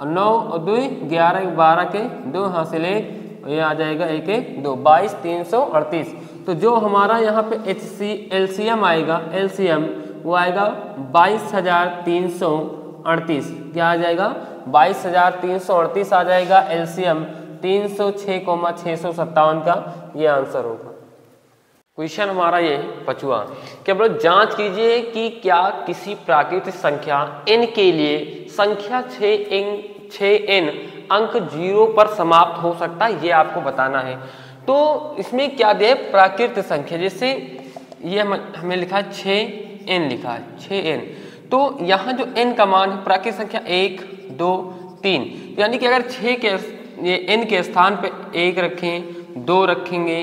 और 9 और 2 11 12 के 2 हासिल 1, ये आ जाएगा 1 1 2 22 338। तो जो हमारा यहाँ पे एलसीएम आएगा, एलसीएम वो आएगा 22,338, क्या आ जाएगा 22,338 आ जाएगा एलसीएम 306, 657 का, ये आंसर होगा। क्वेश्चन हमारा ये पचुआ, केवल जांच कीजिए कि क्या किसी प्राकृतिक संख्या n के लिए संख्या 6n अंक 0 पर समाप्त हो सकता है, ये आपको बताना है। तो इसमें क्या दे प्राकृतिक संख्या, जैसे ये हमें लिखा है 6n लिखा है 6n, तो यहाँ जो n का मान है प्राकृतिक संख्या 1 2 3, यानी कि अगर 6 के ये n के स्थान पे 1 रखें, 2 रखेंगे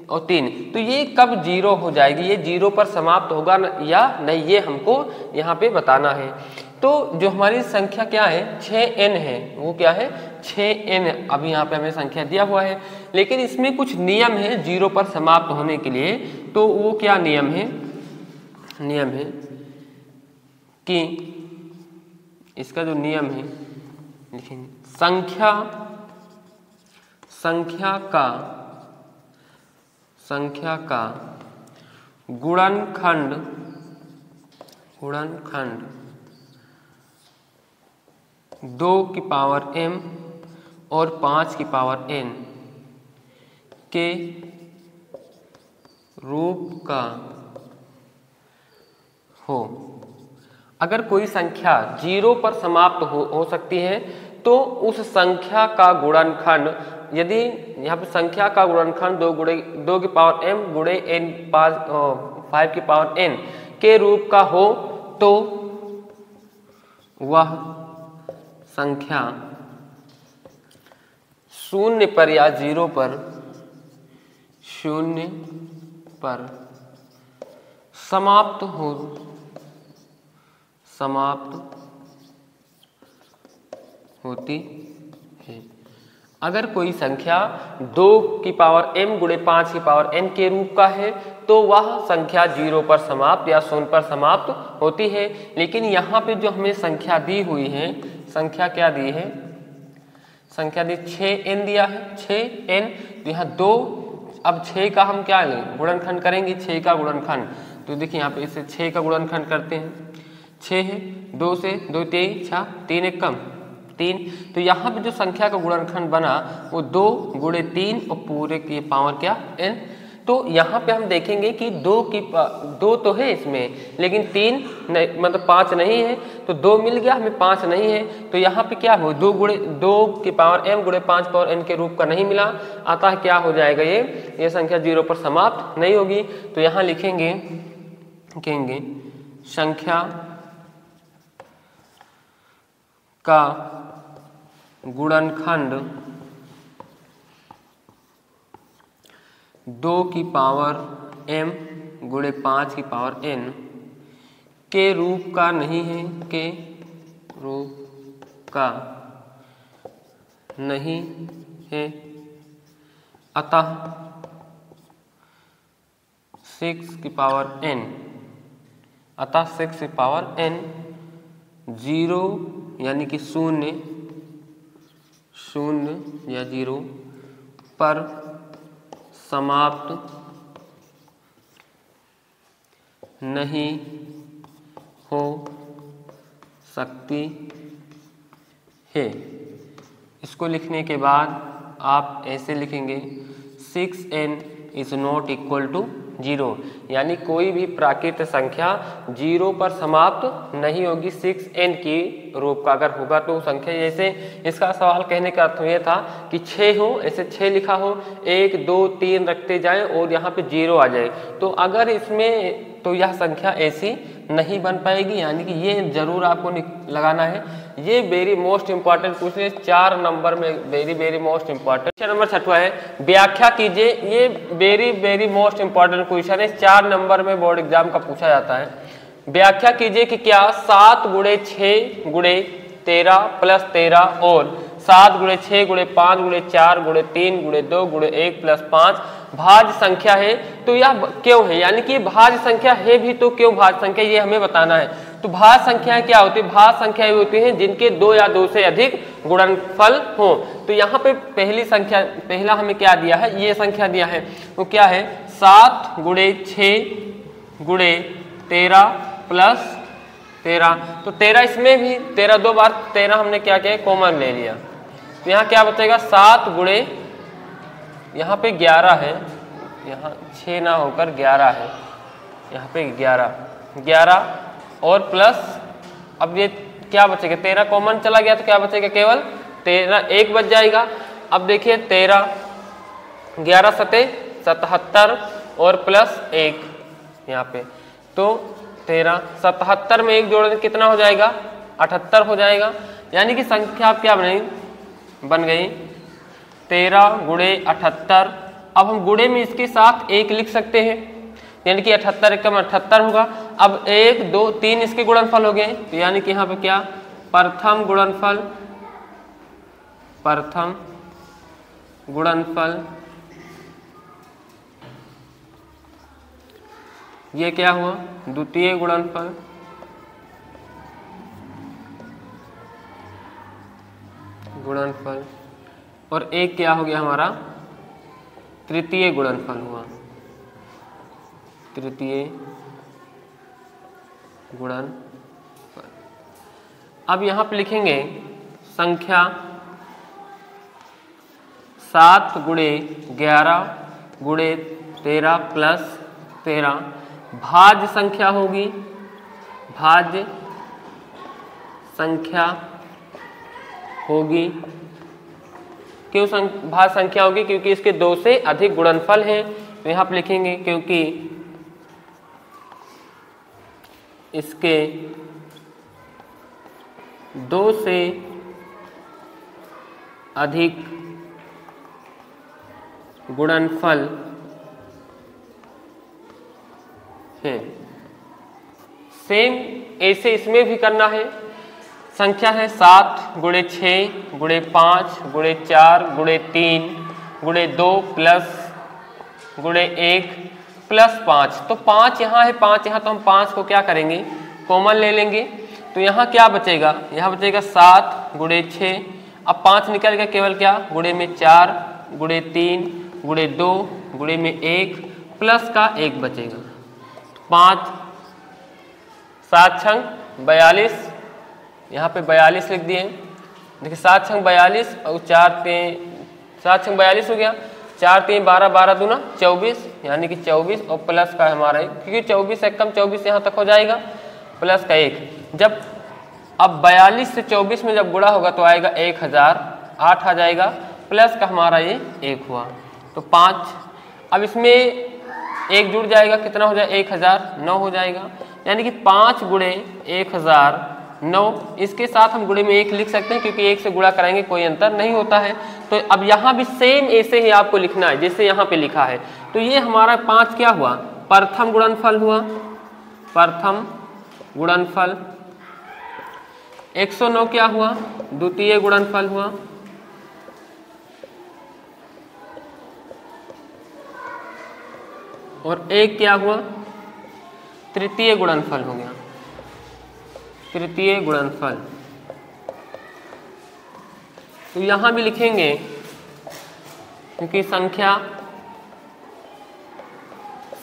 और 3, तो ये कब 0 हो जाएगी, ये 0 पर समाप्त होगा या नहीं, ये हमको यहाँ पे बताना है। तो जो हमारी संख्या क्या है 6n है, वो क्या है 6n, अभी यहाँ पे हमें संख्या दिया हुआ है, लेकिन इसमें कुछ नियम है 0 पर समाप्त होने के लिए। तो वो क्या नियम है, नियम है कि इसका जो नियम है लिखेंगे, संख्या का गुणनखंड 2 की पावर m और 5 की पावर n के रूप का हो। अगर कोई संख्या 0 पर समाप्त हो सकती है तो उस संख्या का गुणनखंड, यदि यहाँ पे संख्या का गुणनखंड 2 की पावर m गुणे n 5 की पावर n के रूप का हो, तो वह संख्या 0 पर या 0 पर समाप्त होती है। अगर कोई संख्या 2 की पावर m गुणे 5 की पावर n के रूप का है तो वह संख्या 0 पर समाप्त या 0 पर समाप्त होती है। लेकिन यहाँ पे जो हमें संख्या दी हुई है, संख्या क्या दी है, संख्या दी 6n दिया है, 6n, तो यहाँ 2, अब 6 का हम क्या लेंगे गुणनखंड करेंगे, 6 का गुणनखंड, तो देखिए यहाँ पे इसे 6 का गुणनखंड करते हैं, 6 है, 2 से 2 3 6, 3 एक कम 3, तो यहाँ पे जो संख्या का गुणनखंड बना वो 2 गुणे 3 और पूरे की पावर क्या n। तो यहाँ पे हम देखेंगे कि 2 तो है इसमें, लेकिन 3 नहीं, मतलब 5 नहीं है, तो 2 मिल गया हमें, 5 नहीं है, तो यहाँ पे क्या हो 2 की पावर m गुणे 5 पावर n के रूप का नहीं मिला, अतः क्या हो जाएगा, ये संख्या 0 पर समाप्त नहीं होगी। तो यहाँ लिखेंगे संख्या का गुणनखंड 2 की पावर m गुणे 5 की पावर n के रूप का नहीं है, के रूप का नहीं है, अतः 6 की पावर n, अतः 6 की पावर n 0 यानी कि 0 या 0 पर समाप्त नहीं हो सकती है। इसको लिखने के बाद आप ऐसे लिखेंगे 6n is not equal to 0, यानी कोई भी प्राकृत संख्या 0 पर समाप्त नहीं होगी 6n की रूप का अगर होगा तो संख्या, जैसे इसका सवाल कहने का अर्थ यह था कि 6 हो, ऐसे 6 लिखा हो, 1 2 3 रखते जाएं और यहाँ पे 0 आ जाए, तो अगर इसमें तो यह संख्या ऐसी नहीं बन पाएगी, यानी कि ये जरूर आपको लगाना है। ये वेरी मोस्ट इंपॉर्टेंट क्वेश्चन है, 4 नंबर में, very most important. Question number 6वां है, व्याख्या कीजिए। ये वेरी मोस्ट इंपॉर्टेंट क्वेश्चन है, 4 नंबर में बोर्ड एग्जाम का पूछा जाता है। व्याख्या कीजिए कि क्या 7 गुणे 6 गुणे 13 प्लस 13 और 7 गुणे 6 गुणे 5 गुणे 4 गुणे 3 गुणे 2 गुणे 1 प्लस 5 भाज्य संख्या है, तो यह क्यों है, यानी कि भाज्य संख्या है भी तो क्यों भाज्य संख्या, ये हमें बताना है। तो भाज्य संख्याएं क्या होती है, भाज्य संख्या होती हैं जिनके 2 या 2 से अधिक गुणनफल हो। तो यहाँ पे पहली संख्या, पहला हमें क्या दिया है, ये संख्या दिया है, वो क्या है 7 गुणे 6 गुणे 13 प्लस 13, तो 13 इसमें भी 13 2 बार 13 हमने क्या किया कॉमन ले लिया, तो यहाँ क्या बचेगा 7 गुणे, यहाँ पे 11 है, यहाँ 6 ना होकर 11 है, यहाँ पे 11 और प्लस, अब ये क्या बचेगा 13 कॉमन चला गया तो क्या बचेगा केवल 13, 1 बच जाएगा। अब देखिए 13 11 सते 77 और प्लस 1 यहाँ पे, तो 13 77 में 1 जोड़ने कितना हो जाएगा 78 हो जाएगा। यानी कि संख्या आप क्या बन गई 13 गुणे 78। अब हम गुणे में इसके साथ 1 लिख सकते हैं, यानी कि 78 एकम 78 होगा। अब 1 2 3 इसके गुणनफल हो गए, तो यानी कि यहाँ पे क्या प्रथम गुणनफल ये क्या हुआ द्वितीय गुणनफल, और एक क्या हो गया हमारा तृतीय गुणनफल हुआ, तृतीय गुणनफल। अब यहाँ पे लिखेंगे संख्या 7 गुणे 11 गुणे 13 प्लस 13 भाज्य संख्या होगी, भाज्य संख्या होगी। क्यों भाज्य संख्या होगी? क्योंकि इसके 2 से अधिक गुणनफल हैं, तो यहाँ पे लिखेंगे क्योंकि इसके 2 से अधिक गुणनफल है। सेम ऐसे इसमें भी करना है। संख्या है 7 गुणे 6 गुणे 5 गुणे 4 गुणे 3 गुणे 2 प्लस गुणे 1 प्लस 5। तो 5 यहाँ है, 5 यहाँ, तो हम 5 को क्या करेंगे कॉमन ले लेंगे, तो यहाँ क्या बचेगा, यहाँ बचेगा 7 गुणे 6। अब 5 निकल गया, केवल क्या गुणे में 4 गुणे 3 गुणे 2 गुणे में 1 प्लस का 1 बचेगा। 5 7 छंग 42, यहाँ पे 42 लिख दिए। देखिए 7 छंग 42 और 7 छंग 42 हो गया, 4 3 12 12 दूना 24, यानी कि 24 और प्लस का हमारा क्योंकि 24 एकम 24 यहाँ तक हो जाएगा, प्लस का 1। जब अब 42 से 24 में जब गुणा होगा तो आएगा 1008 आ जाएगा, प्लस का हमारा ये 1 हुआ, तो 5। अब इसमें 1 जुड़ जाएगा, कितना हो जाएगा 1009 हो जाएगा, यानी कि 5 गुणे 1009। इसके साथ हम गुणे में 1 लिख सकते हैं क्योंकि 1 से गुणा कराएंगे कोई अंतर नहीं होता है। तो अब यहाँ भी सेम ऐसे ही आपको लिखना है जैसे यहाँ पे लिखा है। तो ये हमारा 5 क्या हुआ प्रथम गुणनफल हुआ, प्रथम गुणनफल। 109 क्या हुआ द्वितीय गुणनफल हुआ, और 1 क्या हुआ तृतीय गुणनफल हो गया, तृतीय गुणनफल। तो यहां भी लिखेंगे क्योंकि संख्या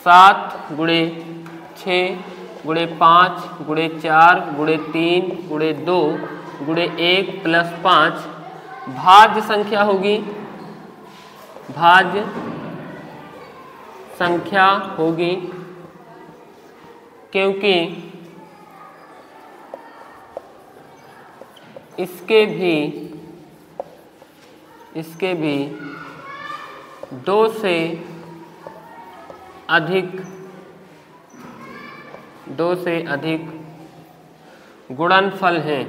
7 गुणे 6 गुणे 5 गुणे 4 गुणे 3 गुणे 2 गुणे 1 प्लस 5 भाज्य संख्या होगी, भाज्य संख्या होगी, क्योंकि इसके भी 2 से अधिक गुणनफल हैं।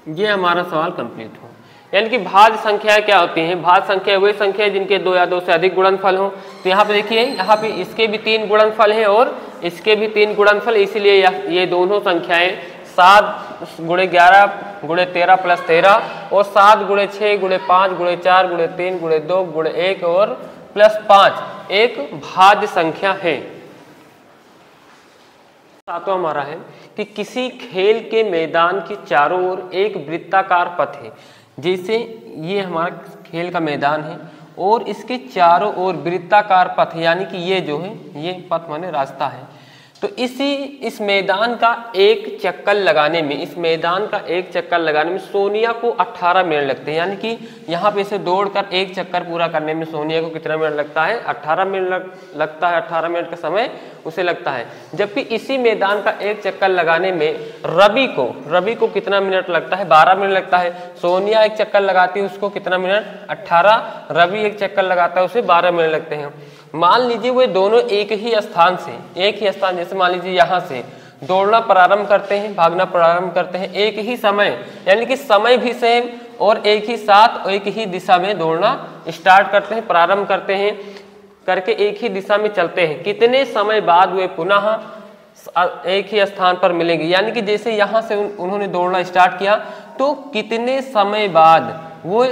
ये हमारा सवाल कंप्लीट हो। यानी कि भाज्य संख्याएं क्या होती हैं, भाज्य संख्या वही संख्या है जिनके 2 या 2 से अधिक गुणनफल हो। तो यहाँ पे देखिए, यहाँ पे इसके भी 3 गुणनफल हैं और इसके भी 3 गुणनफल, इसीलिए ये दोनों संख्याएं 7 गुणे 11 गुणे 13 प्लस 13 और 7 गुणे 6 गुणे 5 गुणे 4 गुणे 3 गुणे 2 गुणे 1 और प्लस 5 एक भाज्य संख्या है। सातवां हमारा है कि किसी खेल के मैदान के चारों ओर एक वृत्ताकार पथ है। जैसे ये हमारा खेल का मैदान है और इसके चारों ओर वृत्ताकार पथ, यानी कि ये जो है ये पथ माने रास्ता है। तो इस मैदान का एक चक्कर लगाने में, इस मैदान का एक चक्कर लगाने में सोनिया को 18 मिनट लगते हैं। यानी कि यहाँ पे से दौड़कर एक चक्कर पूरा करने में सोनिया को कितना मिनट लगता है 18 मिनट लगता है, 18 मिनट का समय उसे लगता है। जबकि इसी मैदान का एक चक्कर लगाने में रवि को कितना मिनट लगता है 12 मिनट लगता है। सोनिया एक चक्कर लगाती है उसको कितना मिनट 18, रवि एक चक्कर लगाता है उसे 12 मिनट लगते हैं। मान लीजिए वे दोनों एक ही स्थान, जैसे मान लीजिए यहाँ से दौड़ना प्रारंभ करते हैं, भागना प्रारंभ करते हैं एक ही समय, यानी कि समय भी सेम और एक ही साथ और एक ही दिशा में दौड़ना स्टार्ट करते हैं, प्रारंभ करते हैं, करके एक ही दिशा में चलते हैं। कितने समय बाद वे पुनः एक ही स्थान पर मिलेंगे, यानी कि जैसे यहाँ से उन्होंने दौड़ना स्टार्ट किया तो कितने समय बाद वो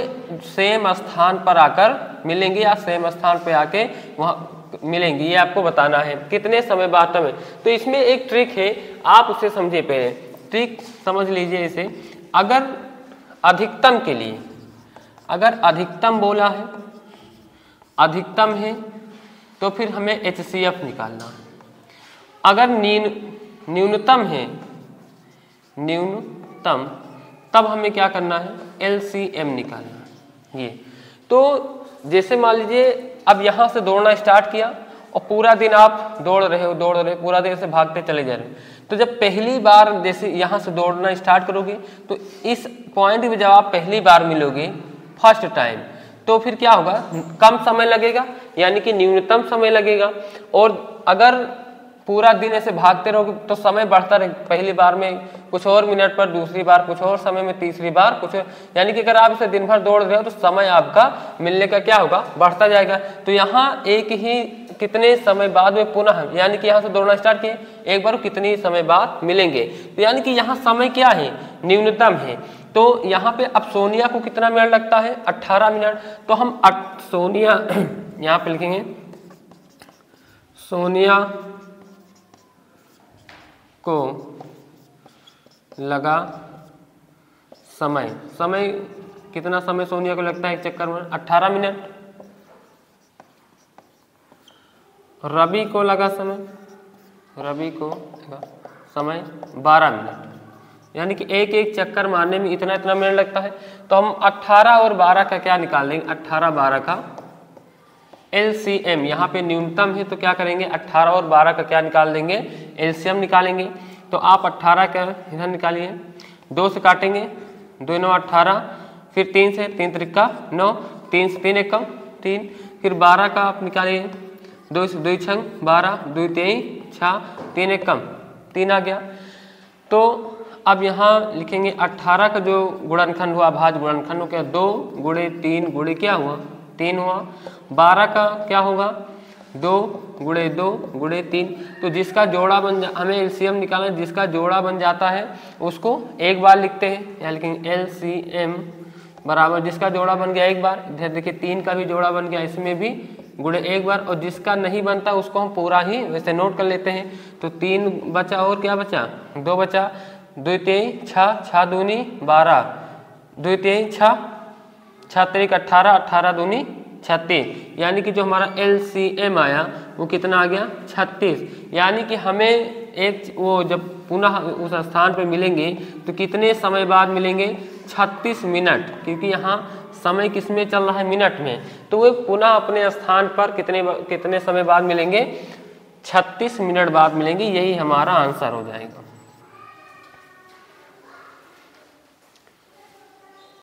सेम स्थान पर आकर मिलेंगे या सेम स्थान पर आके वहाँ मिलेंगे, ये आपको बताना है कितने समय बाद में। तो इसमें एक ट्रिक है, आप उसे समझिए। पहले ट्रिक समझ लीजिए इसे। अगर अधिकतम के लिए, अगर अधिकतम बोला है, अधिकतम है तो फिर हमें HCF निकालना है। अगर न्यूनतम है, न्यूनतम, तब हमें क्या करना है, LCM निकालना है। ये तो जैसे मान लीजिए अब यहाँ से दौड़ना स्टार्ट किया और पूरा दिन आप दौड़ रहे हो, पूरा दिन से भागते चले जा रहे हो। तो जब पहली बार जैसे यहाँ से दौड़ना स्टार्ट करोगे तो इस पॉइंट में जब आप पहली बार मिलोगे फर्स्ट टाइम, तो फिर क्या होगा, कम समय लगेगा, यानी कि न्यूनतम समय लगेगा। और अगर पूरा दिन ऐसे भागते रहोगे तो समय बढ़ता रहे, पहली बार में कुछ और मिनट पर, दूसरी बार कुछ और समय में, तीसरी बार कुछ, यानी कि अगर आप इसे दिन भर दौड़ रहे हो तो समय आपका मिलने का क्या होगा, बढ़ता जाएगा। तो यहाँ एक ही कितने समय बाद में पुनः, यानी कि यहाँ से दौड़ना स्टार्ट किए, एक बार कितने समय बाद मिलेंगे, तो यानी कि यहाँ समय क्या है, न्यूनतम है। तो यहाँ पे अब सोनिया को कितना मिनट लगता है, 18 मिनट। तो हम सोनिया यहाँ पे लिखेंगे, सोनिया को लगा समय, समय कितना समय सोनिया को लगता है एक चक्कर में, 18 मिनट। रवि को लगा समय, रवि को समय 12 मिनट, यानी कि एक एक चक्कर मारने में इतना इतना मिनट लगता है। तो हम 18 और 12 का क्या निकाल लेंगे, 18 12 का LCM, यहाँ पे न्यूनतम है तो क्या करेंगे, 18 और 12 का क्या निकाल देंगे, LCM निकालेंगे। तो आप 18 का इधर निकालिए, 2 से काटेंगे, 2 9 18, फिर 3 से, 3 त्रिका 9, 3 से 3 एकम 3, फिर 12 का आप निकालिए, 2 से 2 छंग 12, 2 3 6, 3 एकम 3 आ गया। तो अब यहाँ लिखेंगे 18 का जो गुणनखंड हुआ, भाज्य गुणनखंड हो गया 2 गुणे 3 गुणे क्या हुआ, 3 हुआ। 12 का क्या होगा, 2 गुणे 2 गुणे 3। तो जिसका जोड़ा बन हमें LCM निकालना है, जिसका जोड़ा बन जाता है उसको एक बार लिखते हैं, यहाँ लिखेंगे LCM बराबर जिसका जोड़ा बन गया एक बार, इधर देखिए 3 का भी जोड़ा बन गया, इसमें भी गुणे एक बार, और जिसका नहीं बनता उसको हम पूरा ही वैसे नोट कर लेते हैं। तो 3 बचा और क्या बचा, 2 बचा, 2 3 6, 6 दूनी 12, 2 3 6, 6 3 18, 18 दूनी 36, यानी कि जो हमारा LCM आया वो कितना आ गया, 36। यानी कि हमें एक वो जब पुनः उस स्थान पर मिलेंगे तो कितने समय बाद मिलेंगे, 36 मिनट, क्योंकि यहाँ समय किस में चल रहा है, मिनट में। तो वो पुनः अपने स्थान पर कितने समय बाद मिलेंगे, 36 मिनट बाद मिलेंगे। यही हमारा आंसर हो जाएगा।